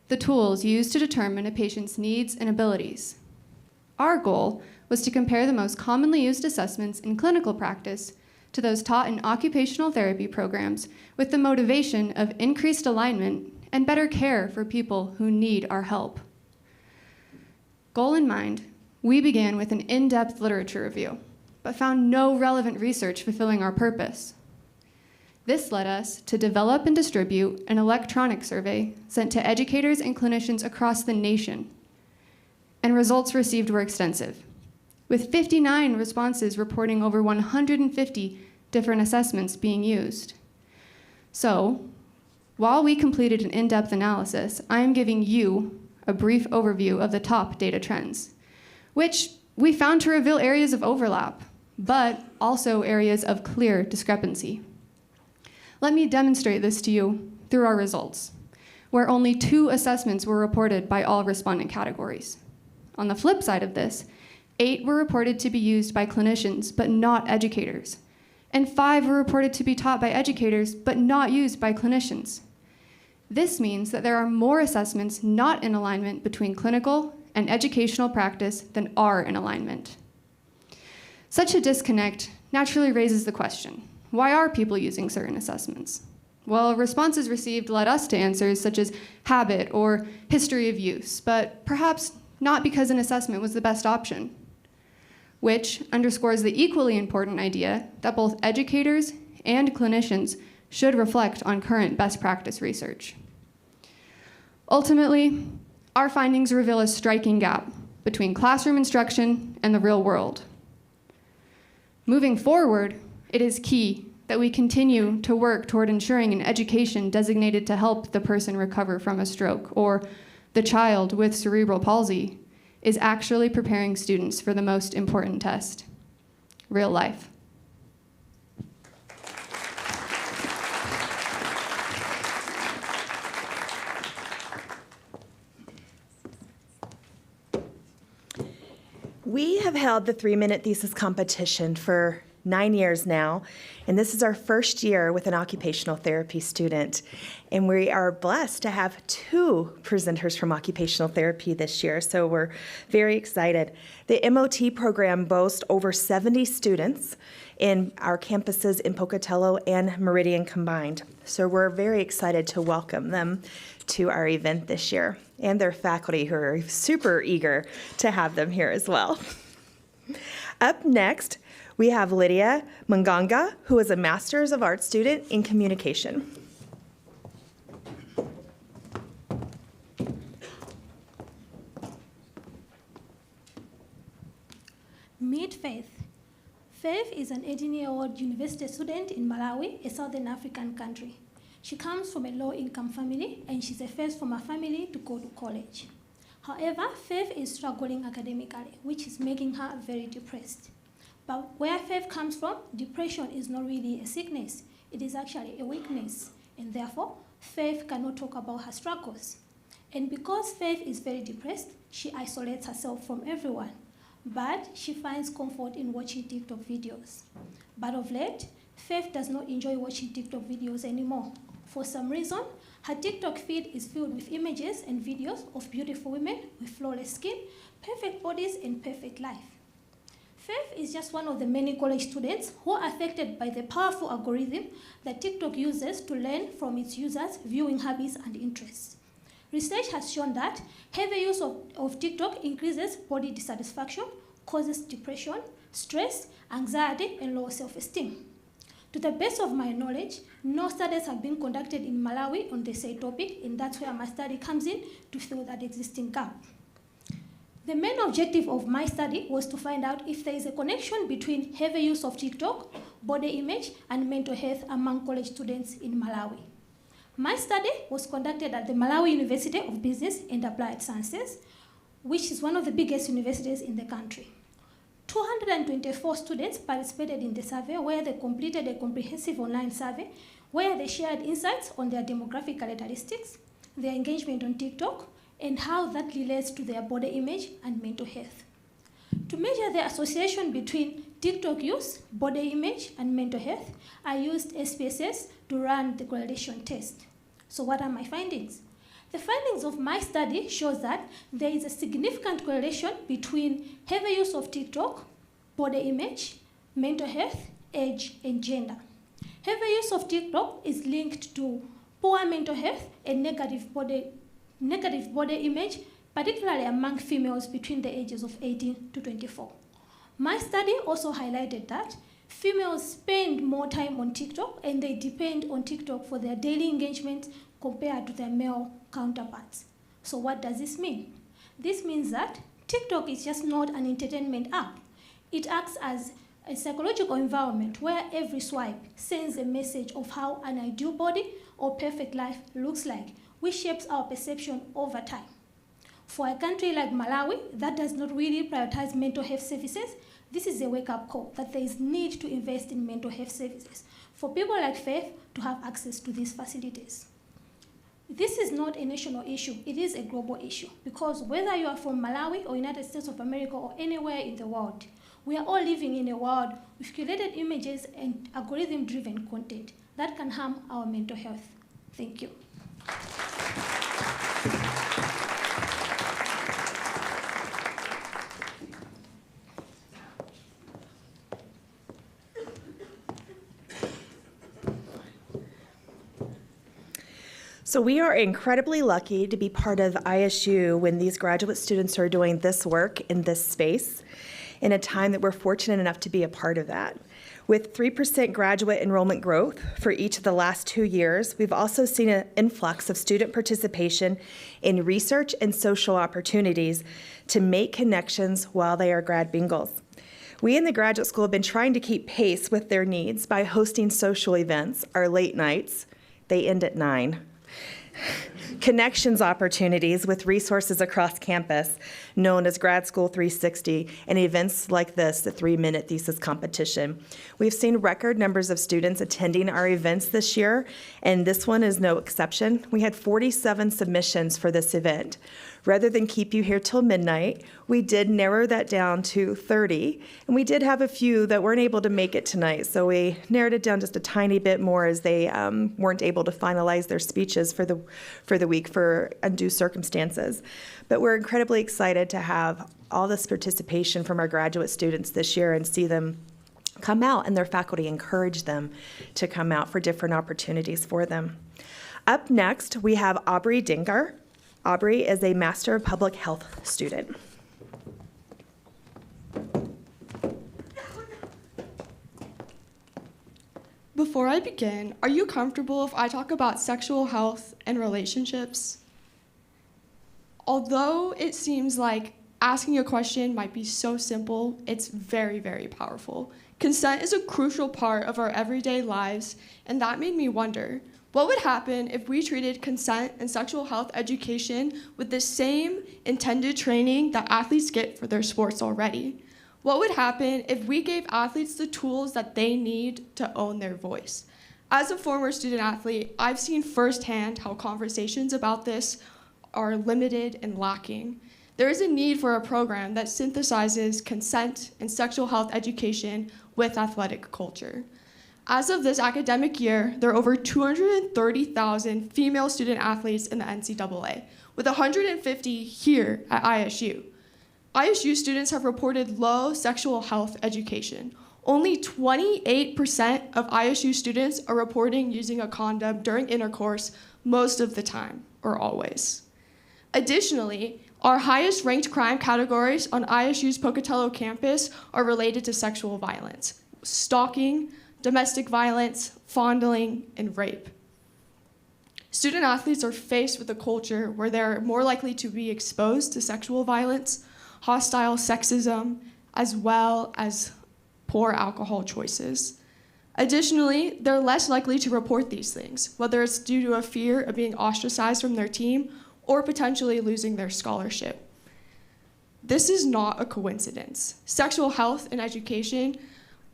the tools used to determine a patient's needs and abilities. Our goal was to compare the most commonly used assessments in clinical practice to those taught in occupational therapy programs with the motivation of increased alignment and better care for people who need our help. Goal in mind, we began with an in-depth literature review, but found no relevant research fulfilling our purpose. This led us to develop and distribute an electronic survey sent to educators and clinicians across the nation. And results received were extensive, with 59 responses reporting over 150 different assessments being used. So, while we completed an in-depth analysis, I am giving you a brief overview of the top data trends, which we found to reveal areas of overlap, but also areas of clear discrepancy. Let me demonstrate this to you through our results, where only 2 assessments were reported by all respondent categories. On the flip side of this, 8 were reported to be used by clinicians, but not educators, and 5 were reported to be taught by educators, but not used by clinicians. This means that there are more assessments not in alignment between clinical and educational practice than are in alignment. Such a disconnect naturally raises the question, why are people using certain assessments? Well, responses received led us to answers such as habit or history of use, but perhaps not because an assessment was the best option, which underscores the equally important idea that both educators and clinicians should reflect on current best practice research. Ultimately, our findings reveal a striking gap between classroom instruction and the real world. Moving forward, it is key that we continue to work toward ensuring an education designated to help the person recover from a stroke or the child with cerebral palsy is actually preparing students for the most important test, real life. We have held the 3 Minute Thesis competition for 9 years now, and this is our first year with an occupational therapy student. And we are blessed to have 2 presenters from occupational therapy this year, so we're very excited. The MOT program boasts over 70 students in our campuses in Pocatello and Meridian combined. So we're very excited to welcome them to our event this year, and their faculty who are super eager to have them here as well. Up next, we have Lydia Maganga, who is a Master's of Arts student in Communication. Meet Faith. Faith is an 18-year-old university student in Malawi, a Southern African country. She comes from a low-income family, and she's the first from her family to go to college. However, Faith is struggling academically, which is making her very depressed. But where Faith comes from, depression is not really a sickness. It is actually a weakness, and therefore, Faith cannot talk about her struggles. And because Faith is very depressed, she isolates herself from everyone. But she finds comfort in watching TikTok videos. But of late, Faith does not enjoy watching TikTok videos anymore. For some reason, her TikTok feed is filled with images and videos of beautiful women with flawless skin, perfect bodies, and perfect life. Faith is just one of the many college students who are affected by the powerful algorithm that TikTok uses to learn from its users' viewing habits and interests. Research has shown that heavy use of TikTok increases body dissatisfaction, causes depression, stress, anxiety, and low self-esteem. To the best of my knowledge, no studies have been conducted in Malawi on the said topic, and that's where my study comes in to fill that existing gap. The main objective of my study was to find out if there is a connection between heavy use of TikTok, body image, and mental health among college students in Malawi. My study was conducted at the Malawi University of Business and Applied Sciences, which is one of the biggest universities in the country. 224 students participated in the survey, where they completed a comprehensive online survey where they shared insights on their demographic characteristics, their engagement on TikTok, and how that relates to their body image and mental health. To measure the association between TikTok use, body image, and mental health, I used SPSS to run the correlation test. So what are my findings? The findings of my study shows that there is a significant correlation between heavy use of TikTok, body image, mental health, age, and gender. Heavy use of TikTok is linked to poor mental health and negative body image, particularly among females between the ages of 18 to 24. My study also highlighted that females spend more time on TikTok and they depend on TikTok for their daily engagement compared to their male counterparts. So what does this mean? This means that TikTok is just not an entertainment app. It acts as a psychological environment where every swipe sends a message of how an ideal body or perfect life looks like, which shapes our perception over time. For a country like Malawi that does not really prioritize mental health services, this is a wake-up call that there is need to invest in mental health services for people like Faith to have access to these facilities. This is not a national issue, it is a global issue, because whether you are from Malawi or United States of America or anywhere in the world, we are all living in a world with curated images and algorithm-driven content that can harm our mental health. Thank you. So we are incredibly lucky to be part of ISU when these graduate students are doing this work in this space in a time that we're fortunate enough to be a part of that. With 3% graduate enrollment growth for each of the last 2 years, we've also seen an influx of student participation in research and social opportunities to make connections while they are grad bingles. We in the graduate school have been trying to keep pace with their needs by hosting social events, our late nights. They end at 9. Connections opportunities with resources across campus, known as Grad School 360, and events like this, the 3 Minute Thesis competition. We've seen record numbers of students attending our events this year, and this one is no exception. We had 47 submissions for this event. Rather than keep you here till midnight, we did narrow that down to 30, and we did have a few that weren't able to make it tonight, so we narrowed it down just a tiny bit more as they weren't able to finalize their speeches for the week for undue circumstances. But we're incredibly excited to have all this participation from our graduate students this year and see them come out and their faculty encourage them to come out for different opportunities for them. Up next, we have Aubree Denker. Aubree is a Master of Public Health student. Before I begin, are you comfortable if I talk about sexual health and relationships? Although it seems like asking a question might be so simple, it's very, very powerful. Consent is a crucial part of our everyday lives, and that made me wonder, what would happen if we treated consent and sexual health education with the same intended training that athletes get for their sports already? What would happen if we gave athletes the tools that they need to own their voice? As a former student athlete, I've seen firsthand how conversations about this are limited and lacking. There is a need for a program that synthesizes consent and sexual health education with athletic culture. As of this academic year, there are over 230,000 female student athletes in the NCAA, with 150 here at ISU. ISU students have reported low sexual health education. Only 28% of ISU students are reporting using a condom during intercourse most of the time, or always. Additionally, our highest ranked crime categories on ISU's Pocatello campus are related to sexual violence: stalking, domestic violence, fondling, and rape. Student athletes are faced with a culture where they're more likely to be exposed to sexual violence, hostile sexism, as well as poor alcohol choices. Additionally, they're less likely to report these things, whether it's due to a fear of being ostracized from their team or potentially losing their scholarship. This is not a coincidence. Sexual health and education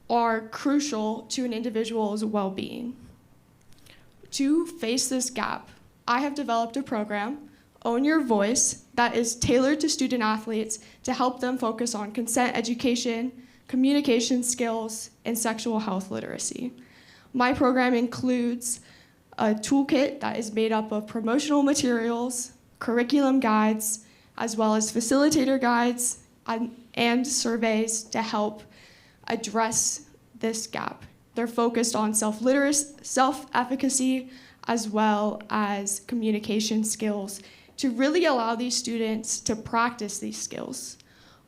are crucial to an individual's well-being. To face this gap, I have developed a program, Own Your Voice, that is tailored to student athletes to help them focus on consent education, communication skills, and sexual health literacy. My program includes a toolkit that is made up of promotional materials, curriculum guides, as well as facilitator guides and surveys to help address this gap. They're focused on self-literacy, self-efficacy, as well as communication skills to really allow these students to practice these skills.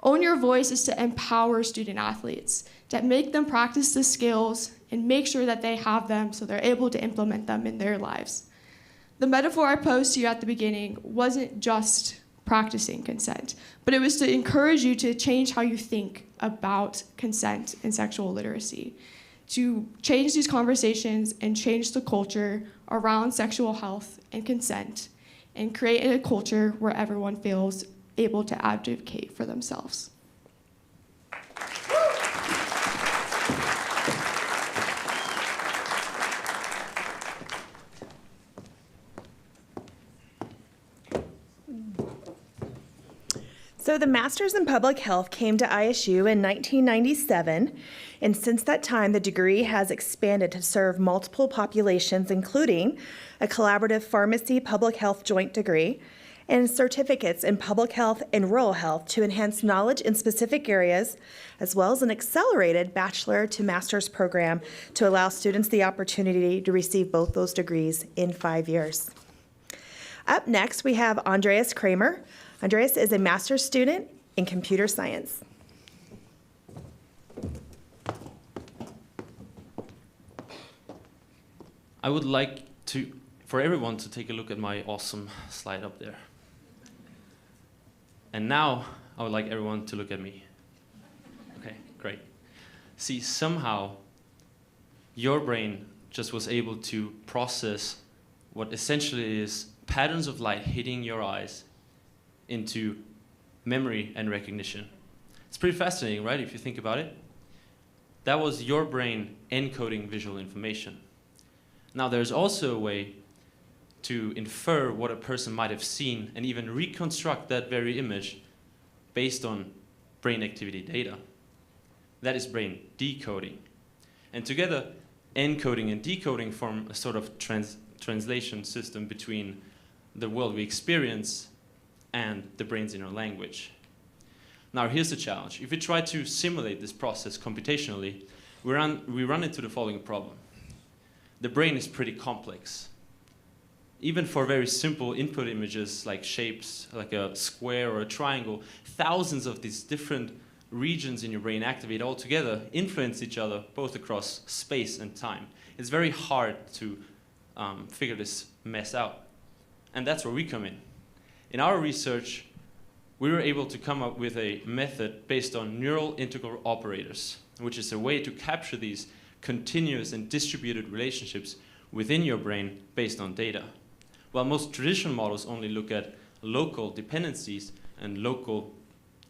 Own Your Voice is to empower student athletes, to make them practice the skills and make sure that they have them so they're able to implement them in their lives. The metaphor I posed to you at the beginning wasn't just practicing consent, but it was to encourage you to change how you think about consent and sexual literacy, to change these conversations and change the culture around sexual health and consent, and create a culture where everyone feels able to advocate for themselves. So the Masters in Public Health came to ISU in 1997, and since that time, the degree has expanded to serve multiple populations, including a collaborative pharmacy public health joint degree and certificates in public health and rural health to enhance knowledge in specific areas, as well as an accelerated bachelor to master's program to allow students the opportunity to receive both those degrees in 5 years. Up next, we have Andreas Kramer. Andreas is a master's student in computer science. I would like for everyone to take a look at my awesome slide up there. And now I would like everyone to look at me. Okay, great. See, somehow your brain just was able to process what essentially is patterns of light hitting your eyes into memory and recognition. It's pretty fascinating, right, if you think about it? That was your brain encoding visual information. Now, there's also a way to infer what a person might have seen and even reconstruct that very image based on brain activity data. That is brain decoding. And together, encoding and decoding form a sort of translation system between the world we experience and the brain's inner language. Now, here's the challenge. If we try to simulate this process computationally, we run into the following problem. The brain is pretty complex. Even for very simple input images like shapes, like a square or a triangle, thousands of these different regions in your brain activate all together, influence each other, both across space and time. It's very hard to figure this mess out. And that's where we come in. In our research, we were able to come up with a method based on neural integral operators, which is a way to capture these continuous and distributed relationships within your brain based on data. While most traditional models only look at local dependencies and local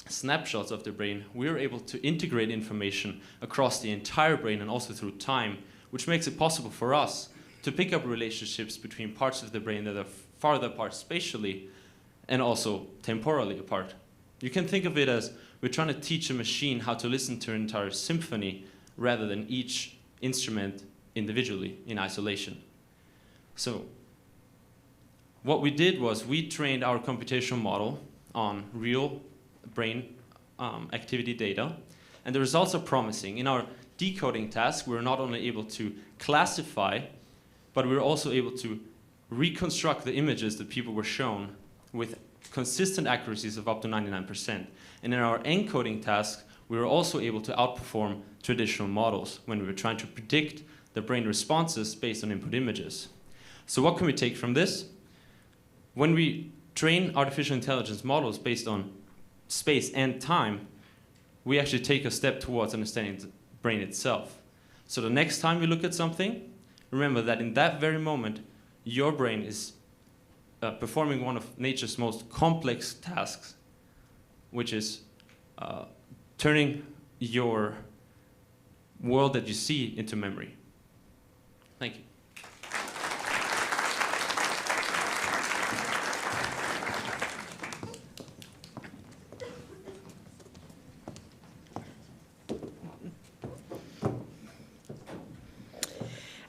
snapshots of the brain, we are able to integrate information across the entire brain and also through time, which makes it possible for us to pick up relationships between parts of the brain that are farther apart spatially and also temporally apart. You can think of it as we're trying to teach a machine how to listen to an entire symphony rather than each instrument individually in isolation. So what we did was we trained our computational model on real brain activity data, and the results are promising. In our decoding task, we're not only able to classify, but we're also able to reconstruct the images that people were shown with consistent accuracies of up to 99%. And in our encoding task, we were also able to outperform traditional models when we were trying to predict the brain responses based on input images. So what can we take from this? When we train artificial intelligence models based on space and time, we actually take a step towards understanding the brain itself. So the next time you look at something, remember that in that very moment, your brain is performing one of nature's most complex tasks, which is turning your world that you see into memory. Thank you.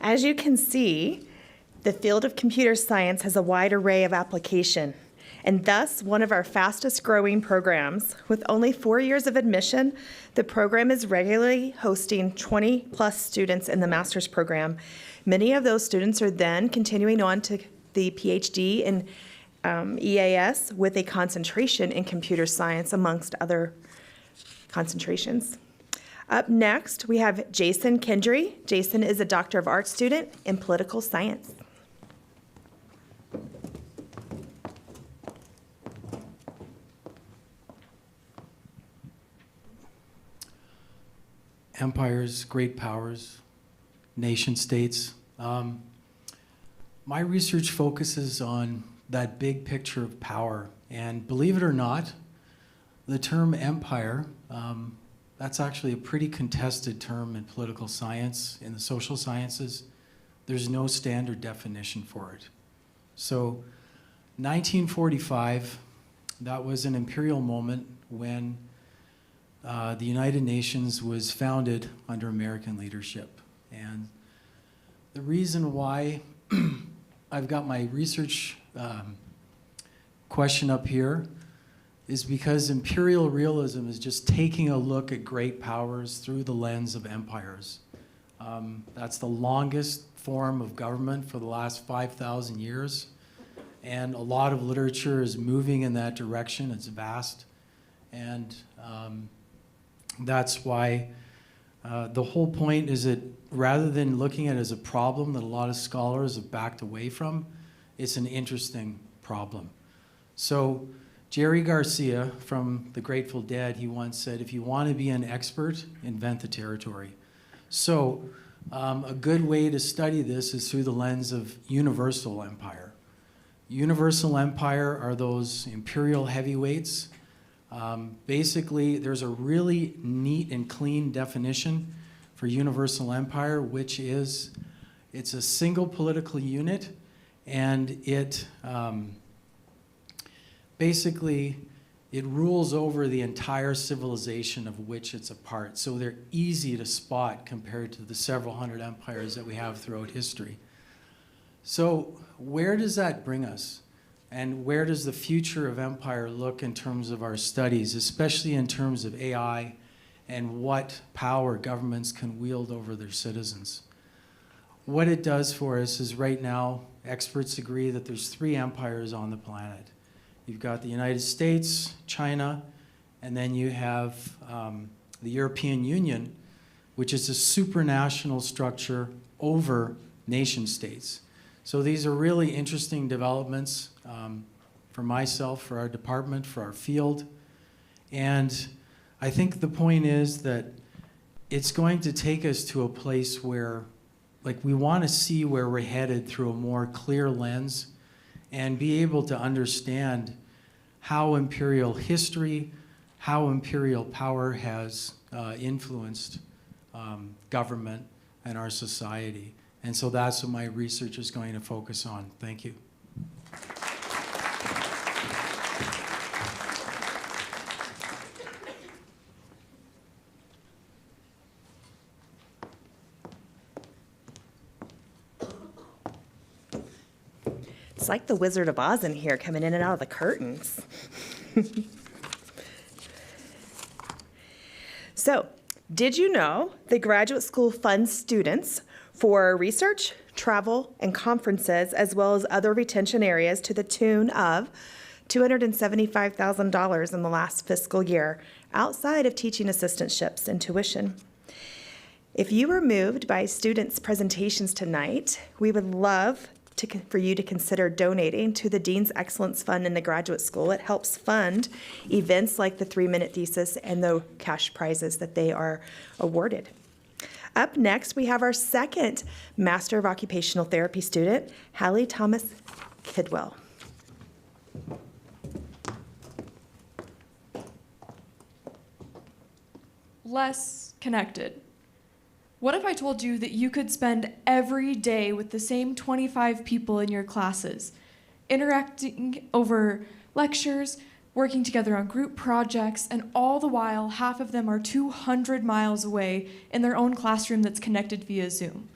As you can see, the field of computer science has a wide array of application, and thus one of our fastest growing programs. With only 4 years of admission, the program is regularly hosting 20 plus students in the master's program. Many of those students are then continuing on to the PhD in EAS with a concentration in computer science, amongst other concentrations. Up next, we have Jason Kindree. Jason is a Doctor of Arts student in political science. Empires, great powers, nation states. My research focuses on that big picture of power. And believe it or not, the term empire, that's actually a pretty contested term in political science, in the social sciences. There's no standard definition for it. So 1945, that was an imperial moment when the United Nations was founded under American leadership. And the reason why I've got my research question up here is because imperial realism is just taking a look at great powers through the lens of empires. That's the longest form of government for the last 5,000 years. And a lot of literature is moving in that direction. It's vast. And that's why the whole point is that rather than looking at it as a problem that a lot of scholars have backed away from, it's an interesting problem. So Jerry Garcia from the Grateful Dead, he once said, if you want to be an expert, invent the territory. So a good way to study this is through the lens of universal empire. Universal empire are those imperial heavyweights. Basically, there's a really neat and clean definition for universal empire, which is it's a single political unit, and it basically it rules over the entire civilization of which it's a part. So they're easy to spot compared to the several hundred empires that we have throughout history. So where does that bring us? And where does the future of empire look in terms of our studies, especially in terms of AI and what power governments can wield over their citizens? What it does for us is right now, experts agree that there's 3 empires on the planet. You've got the United States, China, and then you have the European Union, which is a supranational structure over nation states. So these are really interesting developments for myself, for our department, for our field. And I think the point is that it's going to take us to a place where, like, we want to see where we're headed through a more clear lens and be able to understand how imperial history, how imperial power has influenced government and our society. And so that's what my research is going to focus on. Thank you. It's like the Wizard of Oz in here, coming in and out of the curtains. So, did you know the graduate school funds students for research, travel, and conferences, as well as other retention areas to the tune of $275,000 in the last fiscal year, outside of teaching assistantships and tuition. If you were moved by students' presentations tonight, we would love for you to consider donating to the Dean's Excellence Fund in the Graduate School. It helps fund events like the 3 Minute Thesis and the cash prizes that they are awarded. Up next, we have our second Master of Occupational Therapy student, Halle Thomson-Kidwell. Less connected. What if I told you that you could spend every day with the same 25 people in your classes, interacting over lectures, working together on group projects, and all the while, half of them are 200 miles away in their own classroom that's connected via Zoom?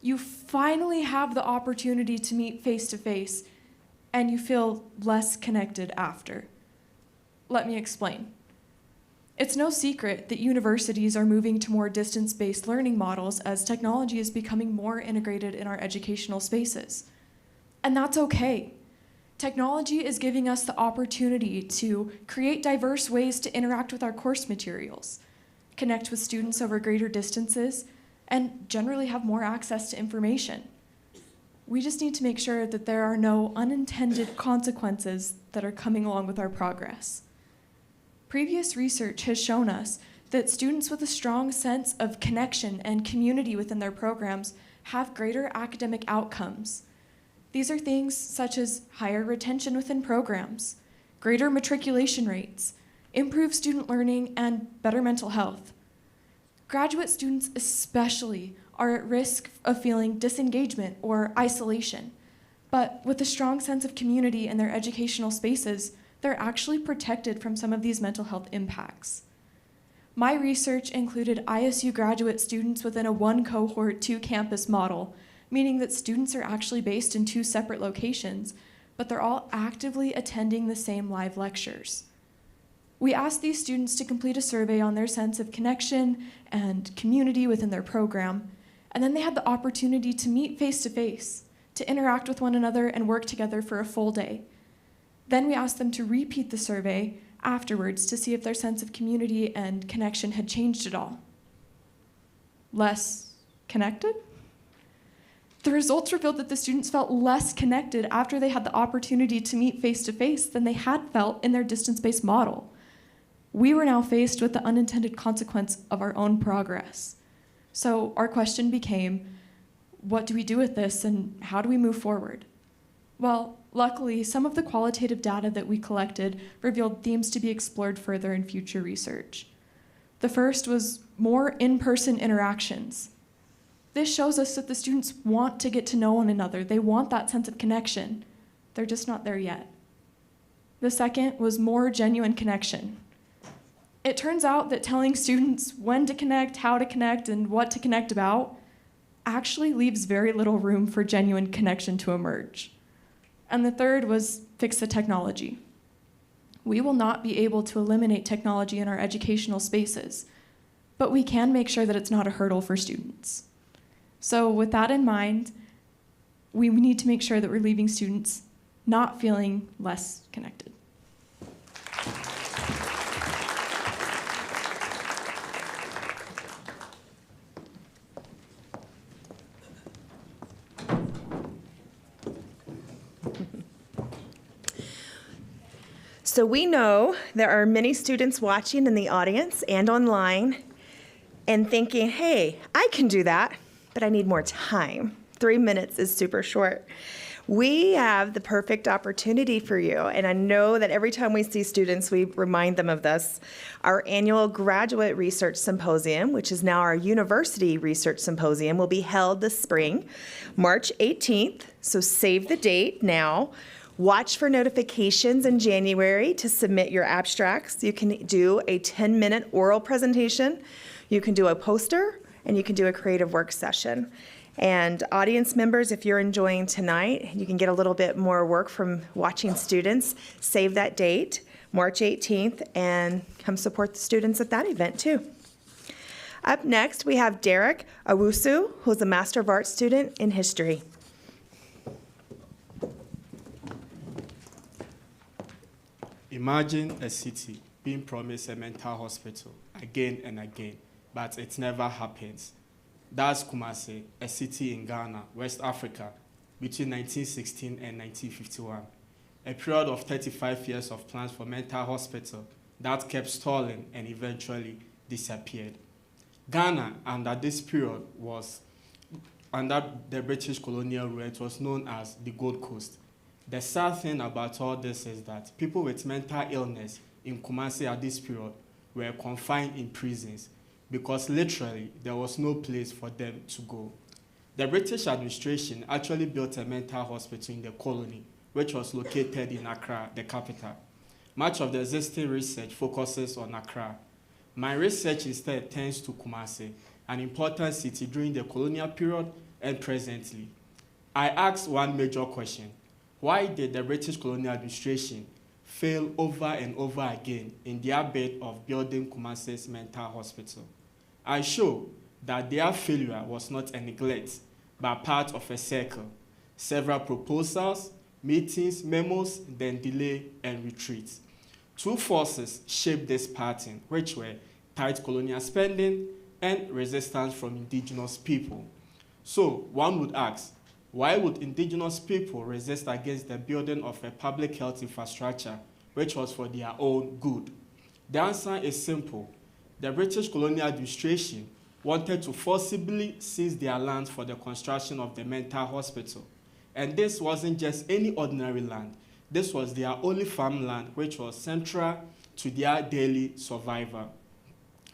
You finally have the opportunity to meet face to face, and you feel less connected after. Let me explain. It's no secret that universities are moving to more distance-based learning models as technology is becoming more integrated in our educational spaces. And that's okay. Technology is giving us the opportunity to create diverse ways to interact with our course materials, connect with students over greater distances, and generally have more access to information. We just need to make sure that there are no unintended consequences that are coming along with our progress. Previous research has shown us that students with a strong sense of connection and community within their programs have greater academic outcomes. These are things such as higher retention within programs, greater matriculation rates, improved student learning, and better mental health. Graduate students especially are at risk of feeling disengagement or isolation, but with a strong sense of community in their educational spaces, they're actually protected from some of these mental health impacts. My research included ISU graduate students within a one cohort, two campus model, meaning that students are actually based in two separate locations, but they're all actively attending the same live lectures. We asked these students to complete a survey on their sense of connection and community within their program, and then they had the opportunity to meet face to face, to interact with one another and work together for a full day. Then we asked them to repeat the survey afterwards to see if their sense of community and connection had changed at all. Less connected? The results revealed that the students felt less connected after they had the opportunity to meet face-to-face than they had felt in their distance-based model. We were now faced with the unintended consequence of our own progress. So our question became, what do we do with this and how do we move forward? Well, luckily, some of the qualitative data that we collected revealed themes to be explored further in future research. The first was more in-person interactions. This shows us that the students want to get to know one another. They want that sense of connection. They're just not there yet. The second was more genuine connection. It turns out that telling students when to connect, how to connect, and what to connect about actually leaves very little room for genuine connection to emerge. And the third was fix the technology. We will not be able to eliminate technology in our educational spaces, but we can make sure that it's not a hurdle for students. So with that in mind, we need to make sure that we're leaving students not feeling less connected. So we know there are many students watching in the audience and online and thinking, hey, I can do that, but I need more time. 3 minutes is super short. We have the perfect opportunity for you, and I know that every time we see students, we remind them of this. Our annual Graduate Research Symposium, which is now our University Research Symposium, will be held this spring, March 18th, so save the date now. Watch for notifications in January to submit your abstracts. You can do a 10-minute oral presentation, you can do a poster, and you can do a creative work session. And audience members, if you're enjoying tonight, you can get a little bit more work from watching students. Save that date, March 18th, and come support the students at that event too. Up next, we have Derrick Owusu, who's a Master of Arts student in history. Imagine a city being promised a mental hospital again and again, but it never happens. That's Kumasi, a city in Ghana, West Africa, between 1916 and 1951. A period of 35 years of plans for mental hospital that kept stalling and eventually disappeared. Ghana, under this period, was under the British colonial rule. It was known as the Gold Coast. The sad thing about all this is that people with mental illness in Kumasi at this period were confined in prisons because literally there was no place for them to go. The British administration actually built a mental hospital in the colony, which was located in Accra, the capital. Much of the existing research focuses on Accra. My research instead turns to Kumasi, an important city during the colonial period and presently. I asked one major question: why did the British colonial administration fail over and over again in their bid of building Kumasi's mental hospital? I show that their failure was not a neglect, but part of a circle. Several proposals, meetings, memos, then delay and retreat. Two forces shaped this pattern, which were tight colonial spending and resistance from indigenous people. So one would ask, why would indigenous people resist against the building of a public health infrastructure which was for their own good? The answer is simple. The British colonial administration wanted to forcibly seize their lands for the construction of the mental hospital. And this wasn't just any ordinary land. This was their only farmland, which was central to their daily survival.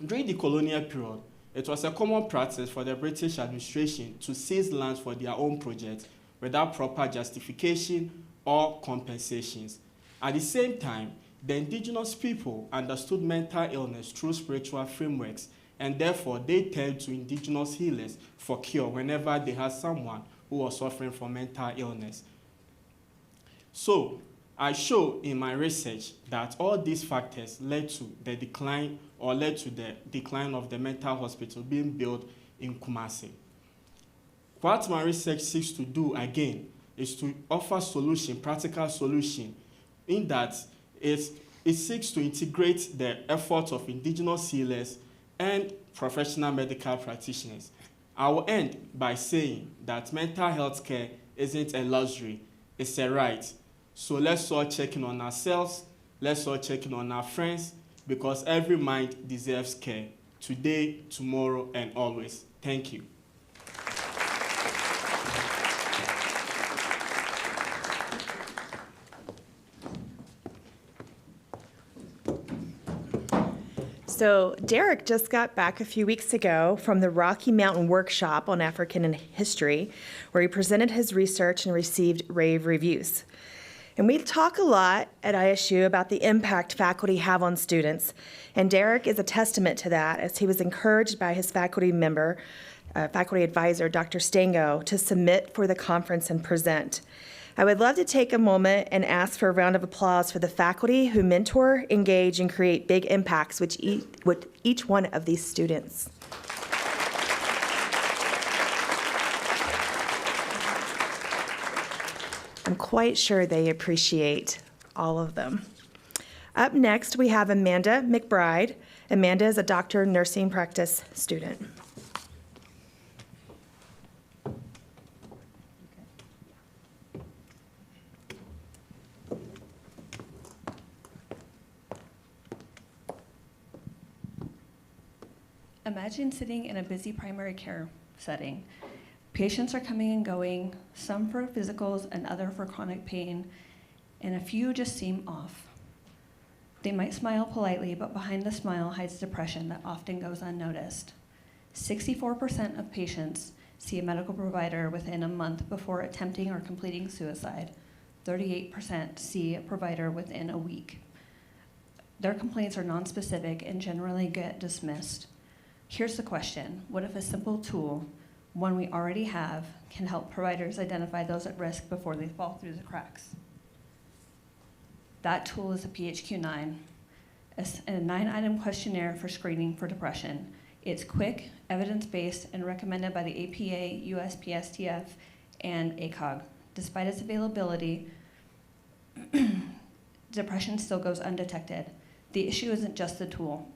During the colonial period, it was a common practice for the British administration to seize lands for their own projects without proper justification or compensations. At the same time, the indigenous people understood mental illness through spiritual frameworks, and therefore they turned to indigenous healers for cure whenever they had someone who was suffering from mental illness. So, I show in my research that all these factors led to the decline of the mental hospital being built in Kumasi. What my research seeks to do again is to offer practical solution, in that it seeks to integrate the efforts of indigenous healers and professional medical practitioners. I will end by saying that mental health care isn't a luxury, it's a right. So let's all check in on ourselves, let's all check in on our friends, because every mind deserves care, today, tomorrow, and always. Thank you. So Derrick just got back a few weeks ago from the Rocky Mountain Workshop on African History, where he presented his research and received rave reviews. And we talk a lot at ISU about the impact faculty have on students, and Derrick is a testament to that, as he was encouraged by his faculty member, faculty advisor, Dr. Stango, to submit for the conference and present. I would love to take a moment and ask for a round of applause for the faculty who mentor, engage, and create big impacts with each one of these students. I'm quite sure they appreciate all of them. Up next, we have Amanda McBride. Amanda is a doctor of nursing practice student. Imagine sitting in a busy primary care setting. Patients are coming and going, some for physicals and other for chronic pain, and a few just seem off. They might smile politely, but behind the smile hides depression that often goes unnoticed. 64% of patients see a medical provider within a month before attempting or completing suicide. 38% see a provider within a week. Their complaints are nonspecific and generally get dismissed. Here's the question: what if a simple tool, one we already have, can help providers identify those at risk before they fall through the cracks? That tool is a PHQ-9, a 9-item questionnaire for screening for depression. It's quick, evidence-based, and recommended by the APA, USPSTF, and ACOG. Despite its availability, depression still goes undetected. The issue isn't just the tool.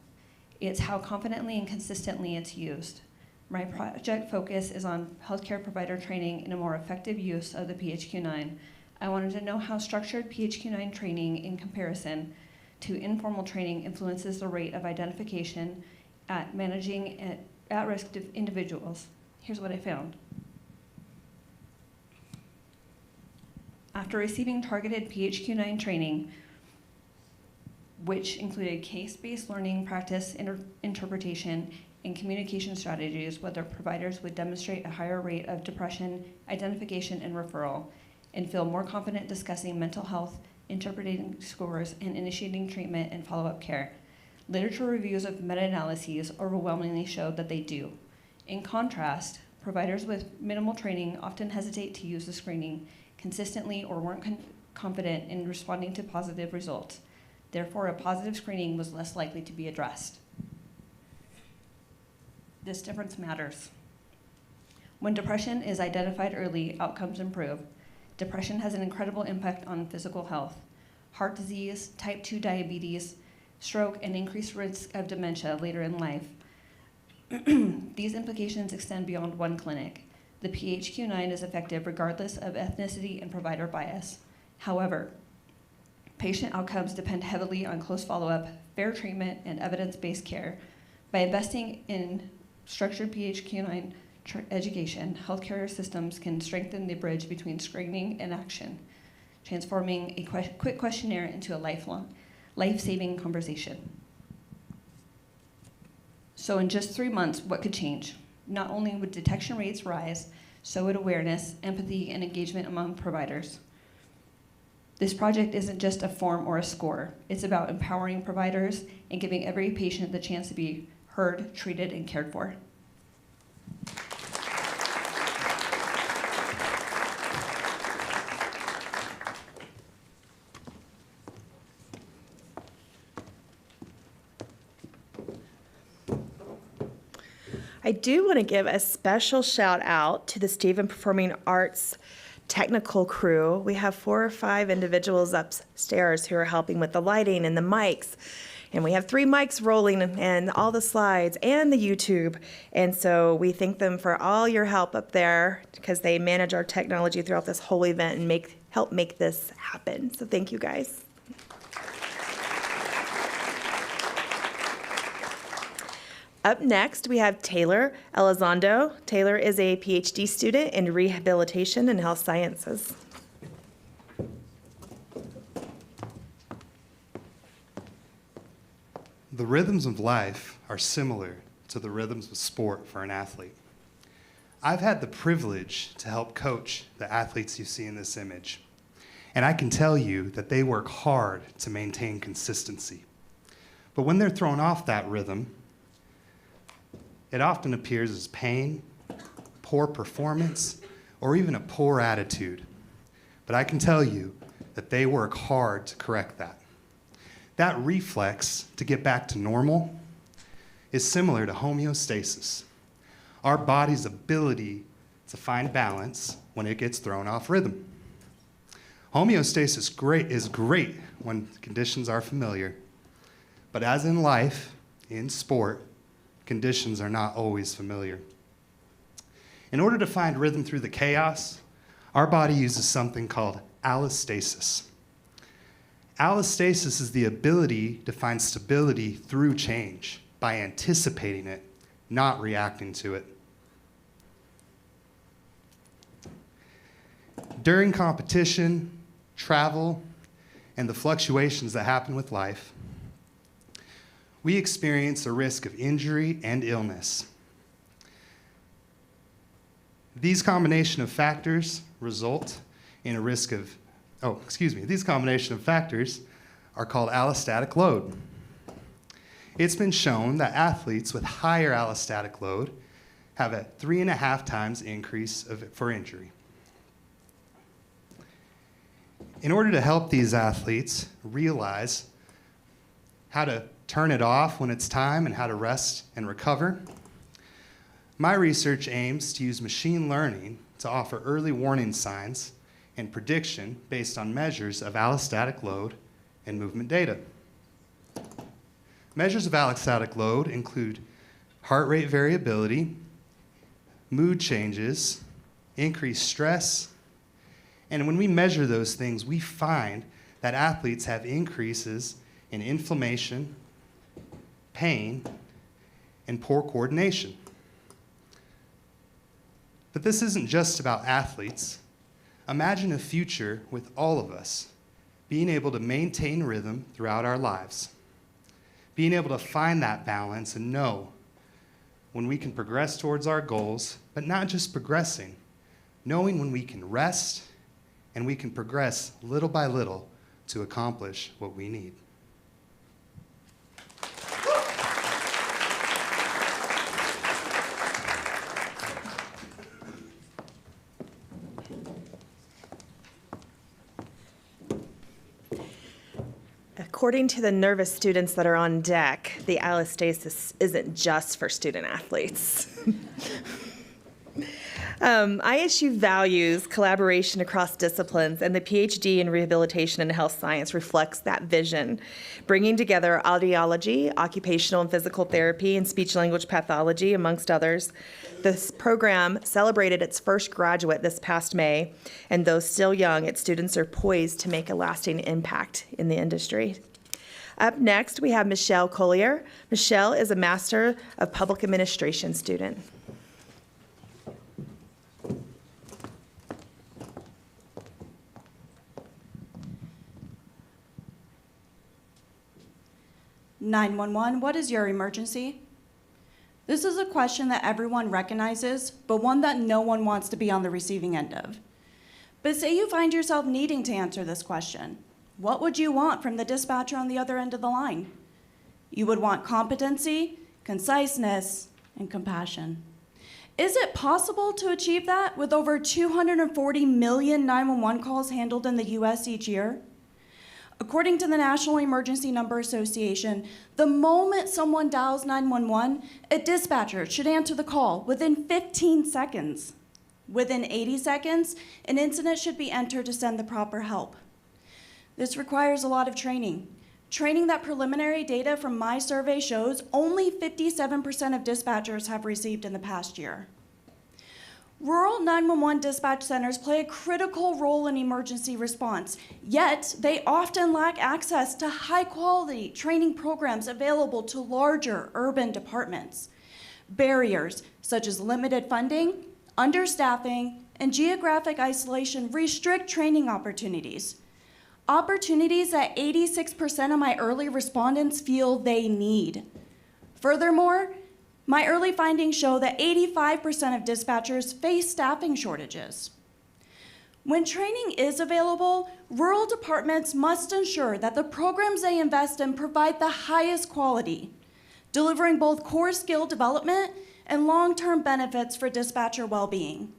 It's how confidently and consistently it's used. My project focus is on healthcare provider training and a more effective use of the PHQ-9. I wanted to know how structured PHQ-9 training in comparison to informal training influences the rate of identification at managing at-risk individuals. Here's what I found. After receiving targeted PHQ-9 training, which included case-based learning, practice, interpretation, and communication strategies, whether providers would demonstrate a higher rate of depression identification and referral, and feel more confident discussing mental health, interpreting scores, and initiating treatment and follow-up care. Literature reviews of meta-analyses overwhelmingly showed that they do. In contrast, providers with minimal training often hesitate to use the screening consistently or weren't confident in responding to positive results. Therefore, a positive screening was less likely to be addressed. This difference matters. When depression is identified early, outcomes improve. Depression has an incredible impact on physical health. Heart disease, type 2 diabetes, stroke, and increased risk of dementia later in life. These implications extend beyond one clinic. The PHQ-9 is effective regardless of ethnicity and provider bias. However, patient outcomes depend heavily on close follow-up, fair treatment, and evidence-based care. By investing in structured PHQ-9 education, healthcare systems can strengthen the bridge between screening and action, transforming a quick questionnaire into a life-saving conversation. So in just 3 months, what could change? Not only would detection rates rise, so would awareness, empathy, and engagement among providers. This project isn't just a form or a score. It's about empowering providers and giving every patient the chance to be heard, treated, and cared for. I do want to give a special shout out to the Stephen Performing Arts technical crew. We have 4 or 5 individuals upstairs who are helping with the lighting and the mics. And we have 3 mics rolling and all the slides and the YouTube. And so we thank them for all your help up there because they manage our technology throughout this whole event and help make this happen. So thank you guys. Up next, we have Tayler Elizondo. Tayler is a PhD student in rehabilitation and health sciences. The rhythms of life are similar to the rhythms of sport for an athlete. I've had the privilege to help coach the athletes you see in this image, and I can tell you that they work hard to maintain consistency. But when they're thrown off that rhythm, it often appears as pain, poor performance, or even a poor attitude. But I can tell you that they work hard to correct that. That reflex to get back to normal is similar to homeostasis, our body's ability to find balance when it gets thrown off rhythm. Homeostasis is great when conditions are familiar, but as in life, in sport, conditions are not always familiar. In order to find rhythm through the chaos, our body uses something called allostasis. Allostasis is the ability to find stability through change by anticipating it, not reacting to it. During competition, travel, and the fluctuations that happen with life, we experience a risk of injury and illness. These combination of factors result in a risk of, these combination of factors are called allostatic load. It's been shown that athletes with higher allostatic load have a 3.5 times increase for injury. In order to help these athletes realize how to turn it off when it's time and how to rest and recover, my research aims to use machine learning to offer early warning signs and prediction based on measures of allostatic load and movement data. Measures of allostatic load include heart rate variability, mood changes, increased stress, and when we measure those things, we find that athletes have increases in inflammation, pain, and poor coordination. But this isn't just about athletes. Imagine a future with all of us being able to maintain rhythm throughout our lives, being able to find that balance and know when we can progress towards our goals, but not just progressing, knowing when we can rest and we can progress little by little to accomplish what we need. According to the nervous students that are on deck, the allostasis isn't just for student athletes. ISU values collaboration across disciplines, and the PhD in Rehabilitation and Health Science reflects that vision, bringing together audiology, occupational and physical therapy, and speech-language pathology, amongst others. This program celebrated its first graduate this past May, and though still young, its students are poised to make a lasting impact in the industry. Up next, we have Michelle Collier. Michelle is a Master of Public Administration student. What is your emergency? This is a question that everyone recognizes, but one that no one wants to be on the receiving end of. But say you find yourself needing to answer this question. What would you want from the dispatcher on the other end of the line? You would want competency, conciseness, and compassion. Is it possible to achieve that with over 240 million 911 calls handled in the US each year? According to the National Emergency Number Association, the moment someone dials 911, a dispatcher should answer the call within 15 seconds. Within 80 seconds, an incident should be entered to send the proper help. This requires a lot of training. Training that preliminary data from my survey shows only 57% of dispatchers have received in the past year. Rural 911 dispatch centers play a critical role in emergency response, yet they often lack access to high-quality training programs available to larger urban departments. Barriers such as limited funding, understaffing, and geographic isolation restrict training opportunities. Opportunities that 86% of my early respondents feel they need. Furthermore, my early findings show that 85% of dispatchers face staffing shortages. When training is available, rural departments must ensure that the programs they invest in provide the highest quality, delivering both core skill development and long-term benefits for dispatcher well-being.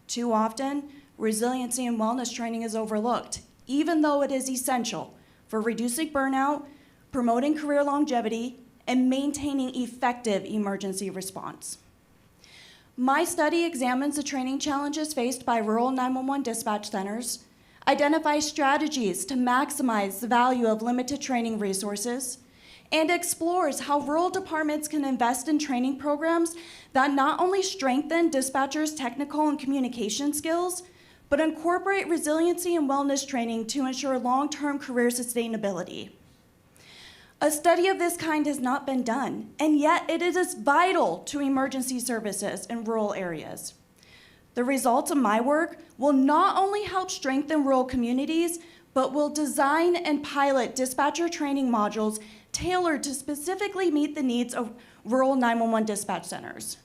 Too often, resiliency and wellness training is overlooked, even though it is essential for reducing burnout, promoting career longevity, and maintaining effective emergency response. My study examines the training challenges faced by rural 911 dispatch centers, identifies strategies to maximize the value of limited training resources, and explores how rural departments can invest in training programs that not only strengthen dispatchers' technical and communication skills, but incorporate resiliency and wellness training to ensure long-term career sustainability. A study of this kind has not been done, and yet it is vital to emergency services in rural areas. The results of my work will not only help strengthen rural communities, but will design and pilot dispatcher training modules tailored to specifically meet the needs of rural 911 dispatch centers.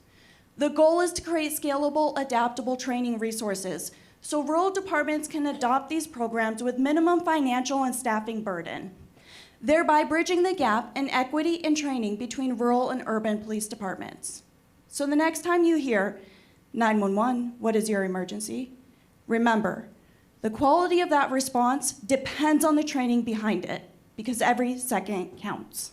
The goal is to create scalable, adaptable training resources so rural departments can adopt these programs with minimum financial and staffing burden, thereby bridging the gap in equity and training between rural and urban police departments. So the next time you hear 911, what is your emergency? Remember, the quality of that response depends on the training behind it, because every second counts.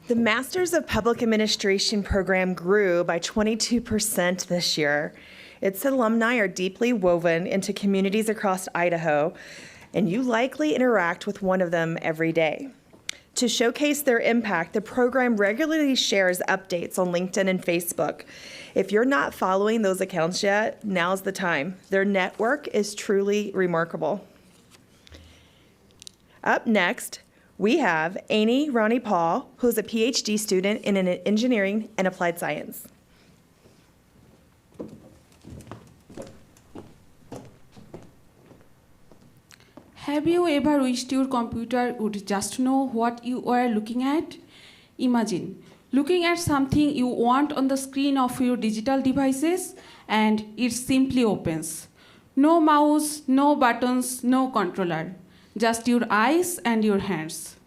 The Masters of Public Administration program grew by 22% this year. Its alumni are deeply woven into communities across Idaho, and you likely interact with one of them every day. To showcase their impact, the program regularly shares updates on LinkedIn and Facebook. If you're not following those accounts yet, now's the time. Their network is truly remarkable. Up next, we have Amy Ronnie Paul, who's a PhD student in engineering and applied science. Have you ever wished your computer would just know what you were looking at? Imagine looking at something you want on the screen of your digital devices and it simply opens. No mouse, no buttons, no controller, just your eyes and your hands.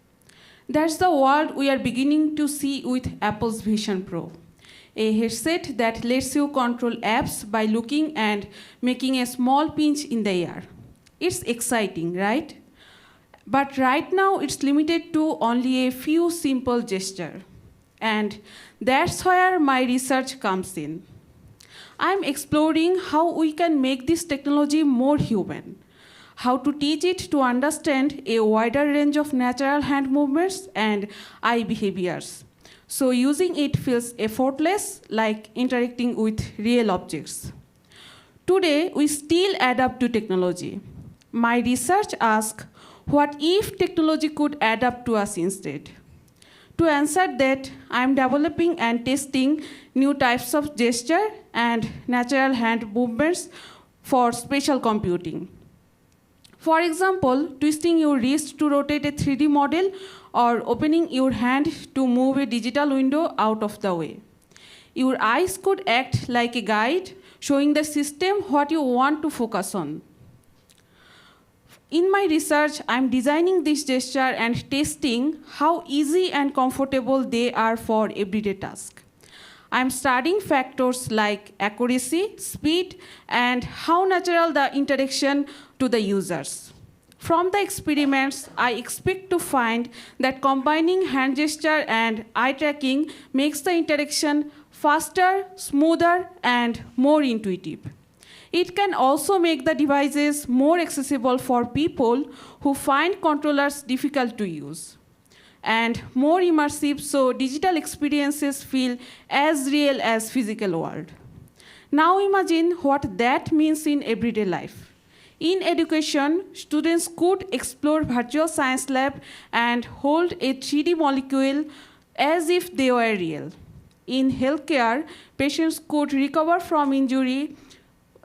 That's the world we are beginning to see with Apple's Vision Pro, a headset that lets you control apps by looking and making a small pinch in the air. It's exciting, right? But right now it's limited to only a few simple gestures. And that's where my research comes in. I'm exploring how we can make this technology more human, how to teach it to understand a wider range of natural hand movements and eye behaviors, so using it feels effortless, like interacting with real objects. Today, we still adapt to technology. My research asks, what if technology could adapt to us instead? To answer that, I'm developing and testing new types of gesture and natural hand movements for spatial computing. For example, twisting your wrist to rotate a 3D model or opening your hand to move a digital window out of the way. Your eyes could act like a guide, showing the system what you want to focus on. In my research, I'm designing this gesture and testing how easy and comfortable they are for everyday tasks. I'm studying factors like accuracy, speed, and how natural the interaction to the users. From the experiments, I expect to find that combining hand gesture and eye tracking makes the interaction faster, smoother, and more intuitive. It can also make the devices more accessible for people who find controllers difficult to use, and more immersive so digital experiences feel as real as physical world. Now imagine what that means in everyday life. In education, students could explore virtual science lab and hold a 3D molecule as if they were real. In healthcare, patients could recover from injury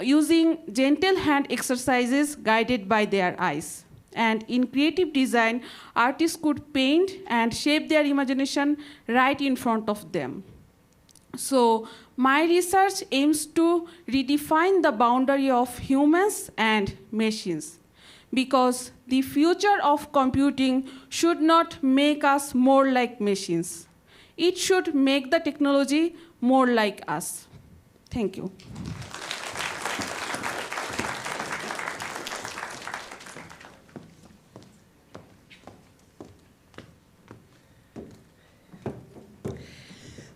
using gentle hand exercises guided by their eyes. And in creative design, artists could paint and shape their imagination right in front of them. So my research aims to redefine the boundary of humans and machines, because the future of computing should not make us more like machines. It should make the technology more like us. Thank you.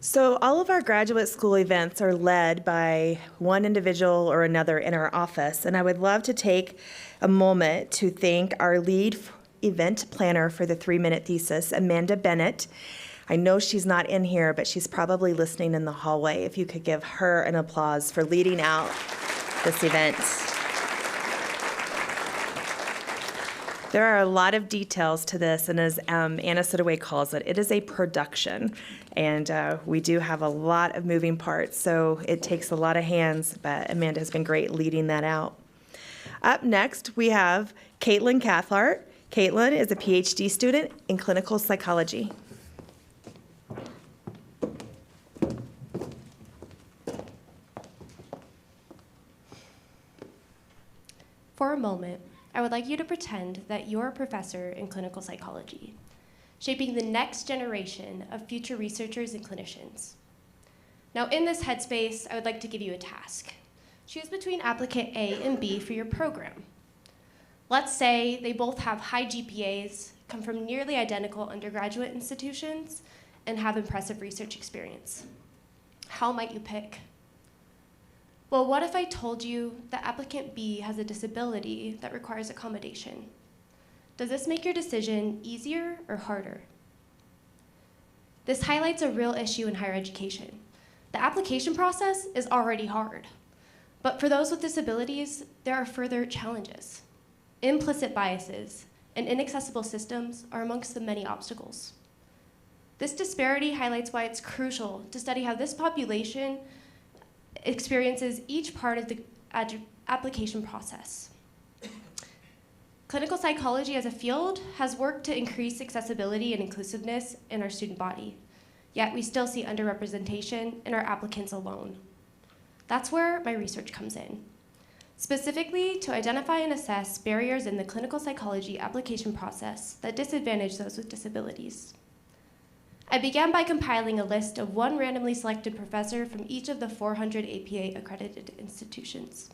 So all of our graduate school events are led by one individual or another in our office, and I would love to take a moment to thank our lead event planner for the 3 Minute Thesis, Amanda Bennett. I know she's not in here, but she's probably listening in the hallway. If you could give her an applause for leading out this event. There are a lot of details to this, and as Anna Sitaway calls it, it is a production, and we do have a lot of moving parts, so it takes a lot of hands, but Amanda has been great leading that out. Up next, we have Katelyn Cathcart. Katelyn is a PhD student in clinical psychology. For a moment, I would like you to pretend that you're a professor in clinical psychology, shaping the next generation of future researchers and clinicians. Now, in this headspace, I would like to give you a task. Choose between applicant A and B for your program. Let's say they both have high GPAs, come from nearly identical undergraduate institutions, and have impressive research experience. How might you pick? Well, what if I told you that applicant B has a disability that requires accommodation? Does this make your decision easier or harder? This highlights a real issue in higher education. The application process is already hard, but for those with disabilities, there are further challenges. Implicit biases and inaccessible systems are amongst the many obstacles. This disparity highlights why it's crucial to study how this population experiences each part of the application process. Clinical psychology as a field has worked to increase accessibility and inclusiveness in our student body, yet we still see underrepresentation in our applicants alone. That's where my research comes in, specifically to identify and assess barriers in the clinical psychology application process that disadvantage those with disabilities. I began by compiling a list of one randomly selected professor from each of the 400 APA accredited institutions.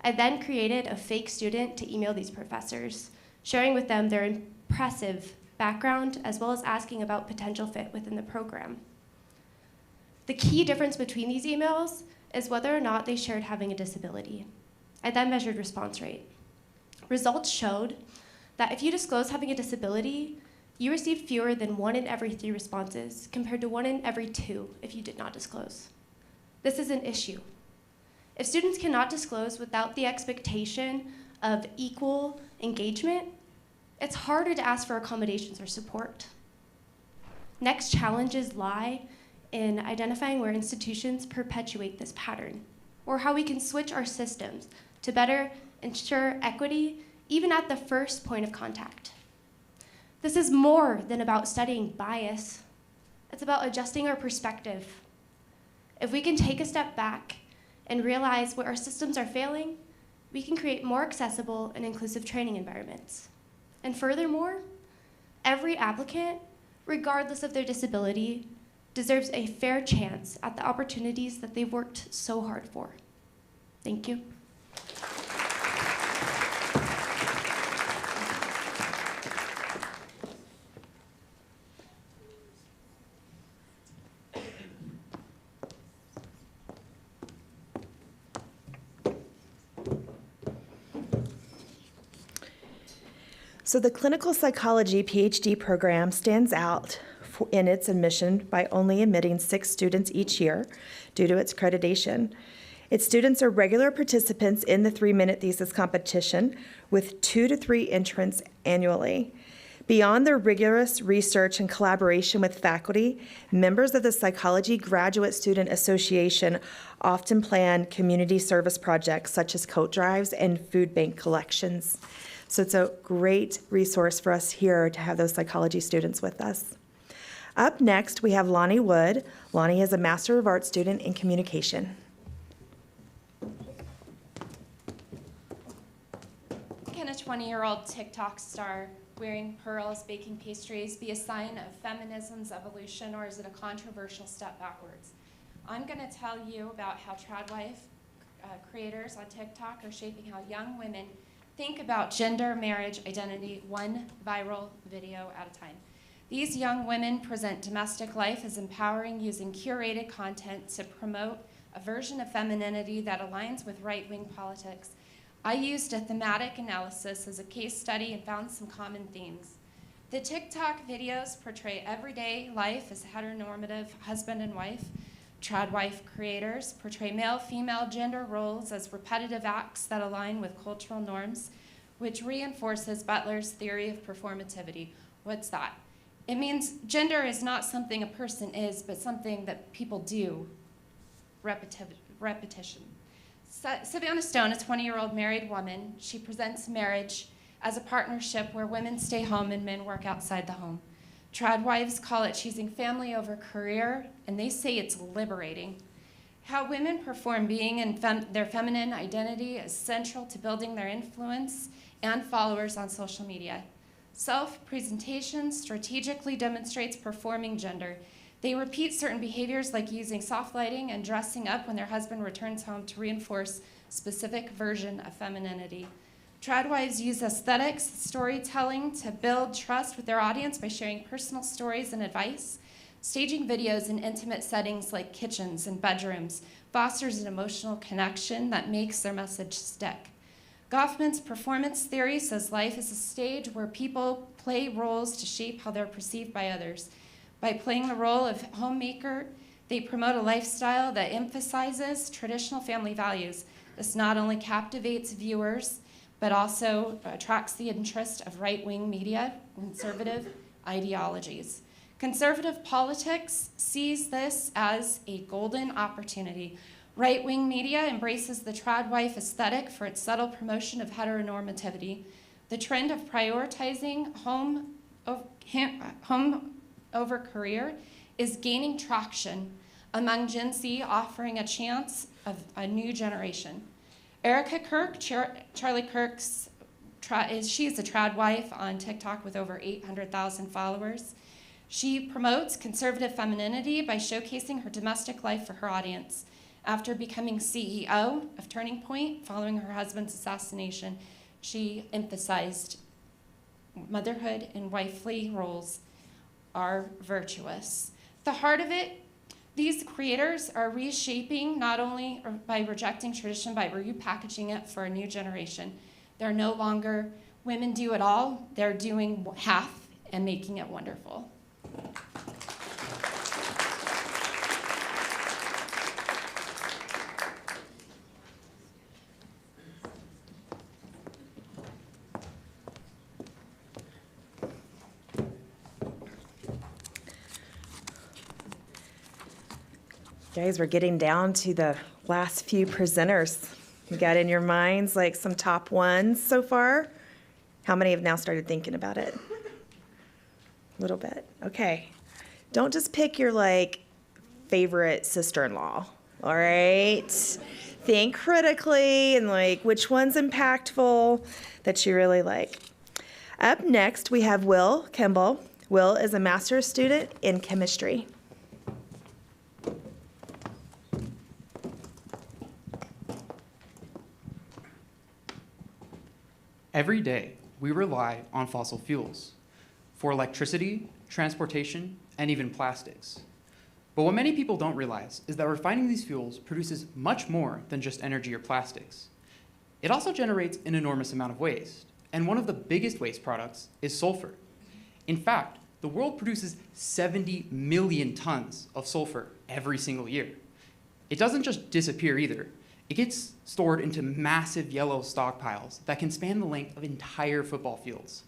I then created a fake student to email these professors, sharing with them their impressive background as well as asking about potential fit within the program. The key difference between these emails is whether or not they shared having a disability. I then measured response rate. Results showed that if you disclose having a disability, you received fewer than 1 in every 3 responses compared to 1 in every 2 if you did not disclose. This is an issue. If students cannot disclose without the expectation of equal engagement, it's harder to ask for accommodations or support. Next challenges lie in identifying where institutions perpetuate this pattern, or how we can switch our systems to better ensure equity even at the first point of contact. This is more than about studying bias. It's about adjusting our perspective. If we can take a step back and realize where our systems are failing, we can create more accessible and inclusive training environments. And furthermore, every applicant, regardless of their disability, deserves a fair chance at the opportunities that they've worked so hard for. Thank you. So the clinical psychology PhD program stands out in its admission by only admitting 6 students each year due to its accreditation. Its students are regular participants in the 3 Minute Thesis competition with 2 to 3 entrants annually. Beyond their rigorous research and collaboration with faculty, members of the Psychology Graduate Student Association often plan community service projects such as coat drives and food bank collections. So it's a great resource for us here to have those psychology students with us. Up next, we have Loni Wood. Loni is a Master of Arts student in communication. Can a 20-year-old TikTok star wearing pearls, baking pastries be a sign of feminism's evolution, or is it a controversial step backwards? I'm going to tell you about how tradwife creators on TikTok are shaping how young women think about gender, marriage, identity, one viral video at a time. These young women present domestic life as empowering, using curated content to promote a version of femininity that aligns with right-wing politics. I used a thematic analysis as a case study and found some common themes. The TikTok videos portray everyday life as heteronormative husband and wife. Tradwife creators portray male-female gender roles as repetitive acts that align with cultural norms, which reinforces Butler's theory of performativity. What's that? It means gender is not something a person is, but something that people do. Repetition. Savannah Stone, a 20-year-old married woman, she presents marriage as a partnership where women stay home and men work outside the home. Tradwives call it choosing family over career, and they say it's liberating. How women perform being in their feminine identity is central to building their influence and followers on social media. Self-presentation strategically demonstrates performing gender. They repeat certain behaviors like using soft lighting and dressing up when their husband returns home to reinforce a specific version of femininity. Tradwives use aesthetics, storytelling to build trust with their audience by sharing personal stories and advice. Staging videos in intimate settings like kitchens and bedrooms fosters an emotional connection that makes their message stick. Goffman's performance theory says life is a stage where people play roles to shape how they're perceived by others. By playing the role of homemaker, they promote a lifestyle that emphasizes traditional family values. This not only captivates viewers, but also attracts the interest of right-wing media, conservative ideologies. Conservative politics sees this as a golden opportunity. Right-wing media embraces the trad wife aesthetic for its subtle promotion of heteronormativity. The trend of prioritizing home over career is gaining traction among Gen Z, offering a chance of a new generation. Erica Kirk, Charlie Kirk's, she's a trad wife on TikTok with over 800,000 followers. She promotes conservative femininity by showcasing her domestic life for her audience. After becoming CEO of Turning Point following her husband's assassination, she emphasized motherhood and wifely roles are virtuous. The heart of it, these creators are reshaping not only by rejecting tradition, by repackaging it for a new generation. They're no longer women do it all, they're doing half and making it wonderful. Guys, we're getting down to the last few presenters. You got in your minds like some top ones so far? How many have now started thinking about it? A little bit. Okay. Don't just pick your like favorite sister-in-law, all right? Think critically and like which one's impactful that you really like. Up next, we have Will Kimball. Will is a master's student in chemistry. Every day, we rely on fossil fuels for electricity, transportation, and even plastics. But what many people don't realize is that refining these fuels produces much more than just energy or plastics. It also generates an enormous amount of waste, and one of the biggest waste products is sulfur. In fact, the world produces 70 million tons of sulfur every single year. It doesn't just disappear either. It gets stored into massive yellow stockpiles that can span the length of entire football fields.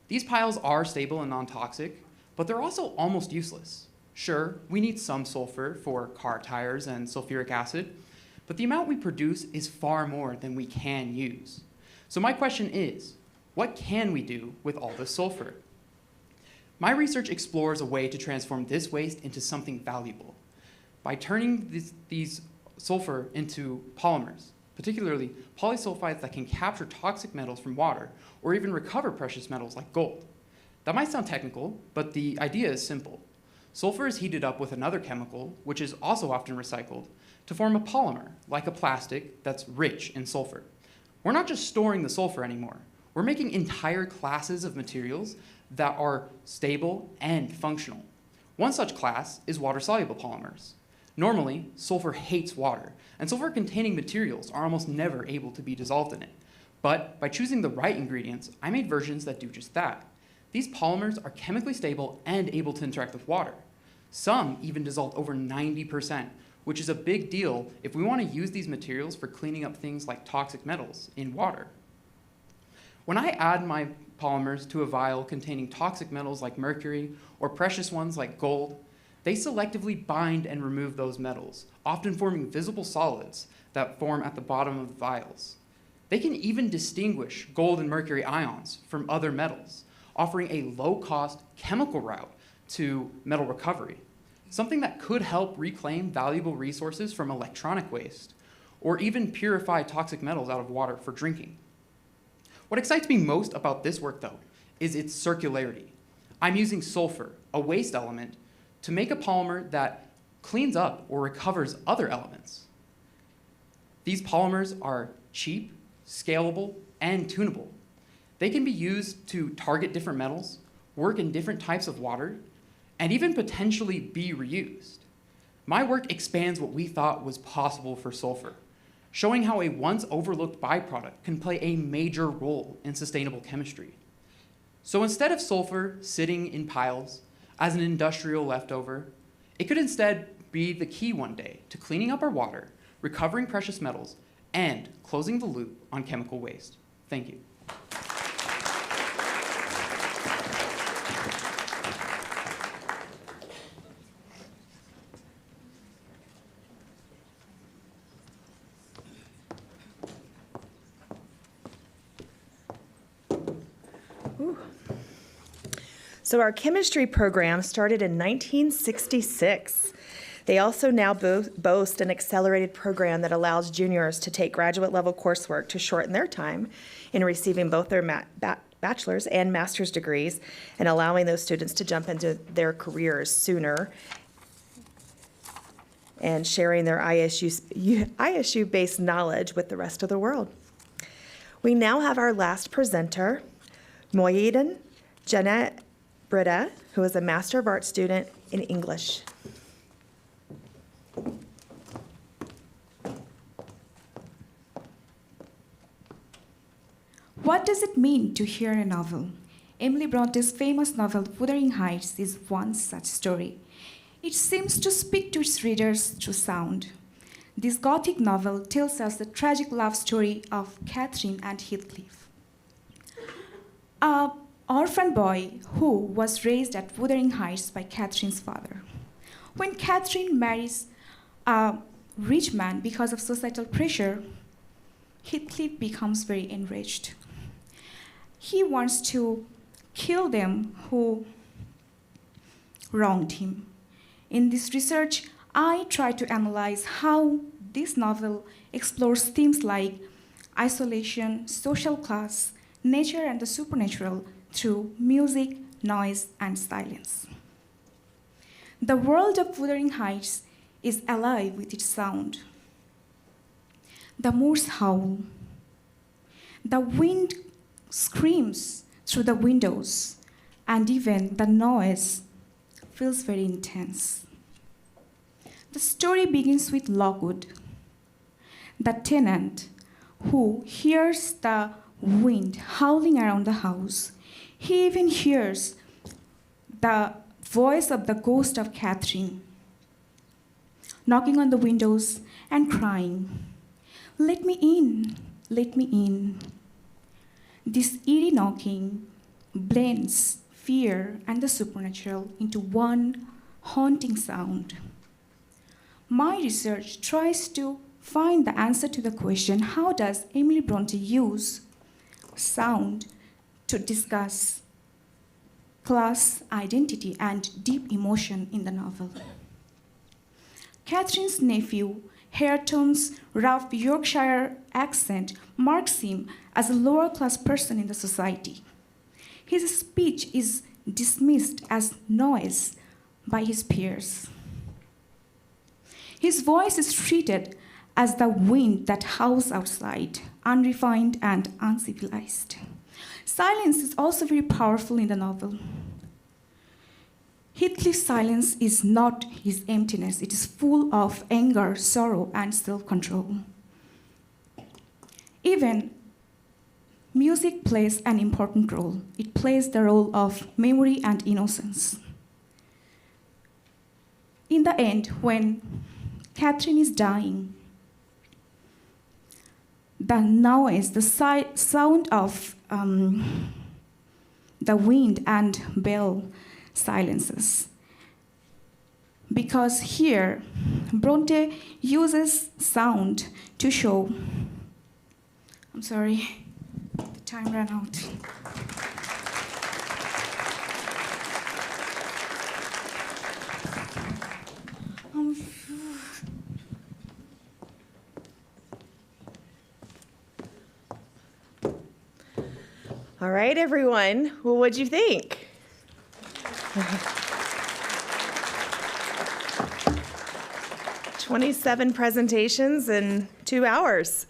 These piles are stable and non-toxic, but they're also almost useless. Sure, we need some sulfur for car tires and sulfuric acid, but the amount we produce is far more than we can use. So my question is, what can we do with all this sulfur? My research explores a way to transform this waste into something valuable by turning these sulfur into polymers, particularly polysulfides that can capture toxic metals from water or even recover precious metals like gold. That might sound technical, but the idea is simple. Sulfur is heated up with another chemical, which is also often recycled, to form a polymer, like a plastic that's rich in sulfur. We're not just storing the sulfur anymore. We're making entire classes of materials that are stable and functional. One such class is water-soluble polymers. Normally, sulfur hates water, and sulfur-containing materials are almost never able to be dissolved in it. But by choosing the right ingredients, I made versions that do just that. These polymers are chemically stable and able to interact with water. Some even dissolve over 90%, which is a big deal if we want to use these materials for cleaning up things like toxic metals in water. When I add my polymers to a vial containing toxic metals like mercury or precious ones like gold, they selectively bind and remove those metals, often forming visible solids that form at the bottom of the vials. They can even distinguish gold and mercury ions from other metals, offering a low-cost chemical route to metal recovery, something that could help reclaim valuable resources from electronic waste, or even purify toxic metals out of water for drinking. What excites me most about this work, though, is its circularity. I'm using sulfur, a waste element, to make a polymer that cleans up or recovers other elements. These polymers are cheap, scalable, and tunable. They can be used to target different metals, work in different types of water, and even potentially be reused. My work expands what we thought was possible for sulfur, showing how a once overlooked byproduct can play a major role in sustainable chemistry. So instead of sulfur sitting in piles as an industrial leftover, it could instead be the key one day to cleaning up our water, recovering precious metals, and closing the loop on chemical waste. Thank you. So our chemistry program started in 1966. They also now boast an accelerated program that allows juniors to take graduate level coursework to shorten their time in receiving both their bachelor's and master's degrees and allowing those students to jump into their careers sooner and sharing their ISU-based knowledge with the rest of the world. We now have our last presenter, Mahedy Hasan, who is a Master of Arts student in English. What does it mean to hear a novel? Emily Bronte's famous novel, Wuthering Heights, is one such story. It seems to speak to its readers through sound. This Gothic novel tells us the tragic love story of Catherine and Heathcliff, an orphan boy who was raised at Wuthering Heights by Catherine's father. When Catherine marries a rich man because of societal pressure, Heathcliff becomes very enraged. He wants to kill them who wronged him. In this research, I try to analyze how this novel explores themes like isolation, social class, nature and the supernatural through music, noise, and silence. The world of Wuthering Heights is alive with its sound. The moors howl. The wind screams through the windows, and even the noise feels very intense. The story begins with Lockwood, the tenant who hears the wind howling around the house. He even hears the voice of the ghost of Catherine knocking on the windows and crying, "Let me in, let me in." This eerie knocking blends fear and the supernatural into one haunting sound. My research tries to find the answer to the question, how does Emily Bronte use sound to discuss class, identity, and deep emotion in the novel? Catherine's nephew, Hareton's rough Yorkshire accent marks him as a lower-class person in the society. His speech is dismissed as noise by his peers. His voice is treated as the wind that howls outside, unrefined and uncivilized. Silence is also very powerful in the novel. Heathcliff's silence is not his emptiness. It is full of anger, sorrow, and self-control. Even music plays an important role. It plays the role of memory and innocence. In the end, when Catherine is dying, the noise, the sound of the wind and bell silences. Because here, Bronte uses sound to show, I'm sorry, the time ran out. All right, everyone. Well, what'd you think? 27 presentations in 2 hours.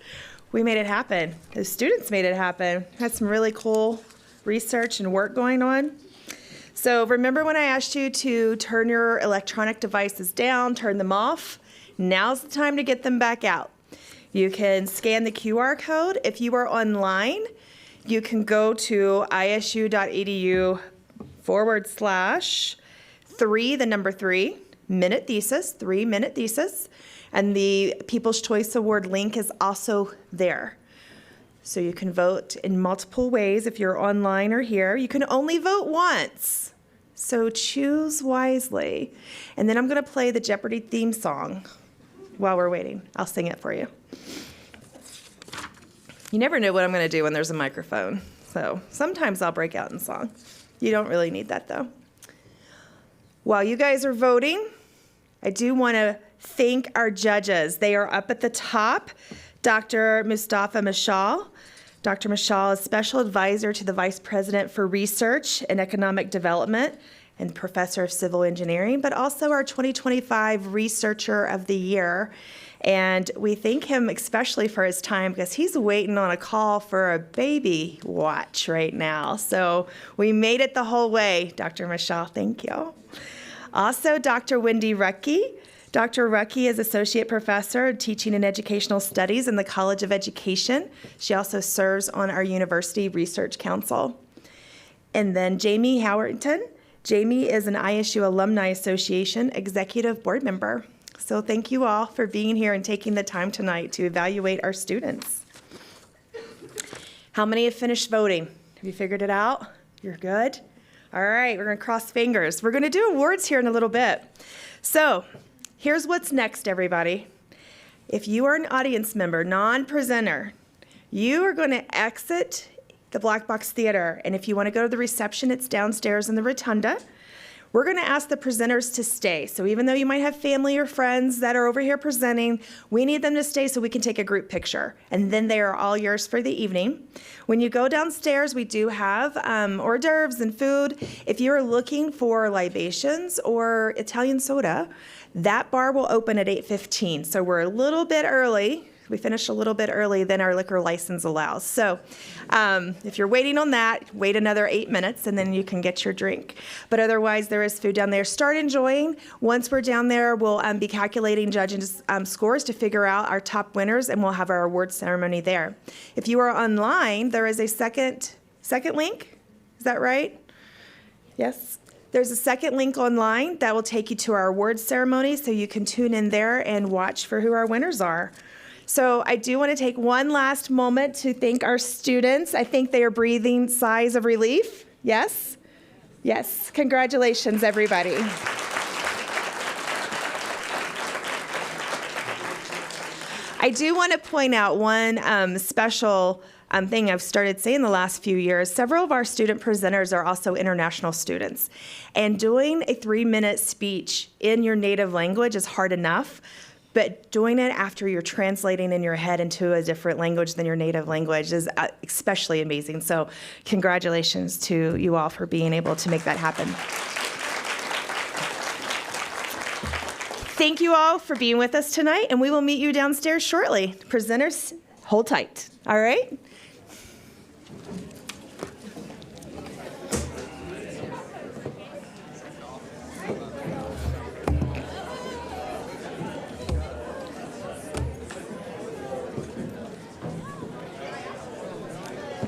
We made it happen. The students made it happen. Had some really cool research and work going on. So remember when I asked you to turn your electronic devices down, turn them off? Now's the time to get them back out. You can scan the QR code. If you are online, you can go to isu.edu/3 minute thesis, 3 minute thesis, and the People's Choice Award link is also there. So you can vote in multiple ways if you're online or here. You can only vote once, so choose wisely. And then I'm going to play the Jeopardy theme song while we're waiting. I'll sing it for you. You never know what I'm going to do when there's a microphone, so sometimes I'll break out in song. You don't really need that, though. While you guys are voting, I do want to thank our judges. They are up at the top. Dr. Mustafa Mashal. Dr. Mashal is Special Advisor to the Vice President for Research and Economic Development and Professor of Civil Engineering, but also our 2025 Researcher of the Year. And we thank him especially for his time because he's waiting on a call for a baby watch right now. So we made it the whole way, Dr. Mashal, thank you. Also, Dr. Wendy Ruckey. Dr. Ruckey is Associate Professor of Teaching and Educational Studies in the College of Education. She also serves on our University Research Council. And then Jamie Howerton. Jamie is an ISU Alumni Association Executive Board Member. So thank you all for being here and taking the time tonight to evaluate our students. How many have finished voting? Have you figured it out? You're good? All right, we're going to cross fingers. We're going to do awards here in a little bit. So here's what's next, everybody. If you are an audience member, non-presenter, you are going to exit the Black Box Theater, and if you want to go to the reception, it's downstairs in the rotunda. We're going to ask the presenters to stay. So even though you might have family or friends that are over here presenting, we need them to stay so we can take a group picture. And then they are all yours for the evening. When you go downstairs, we do have hors d'oeuvres and food. If you're looking for libations or Italian soda, that bar will open at 8:15. So we're a little bit early. We finished a little bit early than our liquor license allows. So if you're waiting on that, wait another 8 minutes and then you can get your drink. But otherwise, there is food down there. Start enjoying. Once we're down there, we'll be calculating judges' scores to figure out our top winners, and we'll have our award ceremony there. If you are online, there is a second link. Is that right? Yes? There's a second link online that will take you to our award ceremony, so you can tune in there and watch for who our winners are. So I do want to take one last moment to thank our students. I think they are breathing sighs of relief. Yes? Yes. Congratulations, everybody. I do want to point out one special thing I've started saying the last few years. Several of our student presenters are also international students. And doing a 3-minute speech in your native language is hard enough. But doing it after you're translating in your head into a different language than your native language is especially amazing. So congratulations to you all for being able to make that happen. Thank you all for being with us tonight, and we will meet you downstairs shortly. Presenters, hold tight. All right?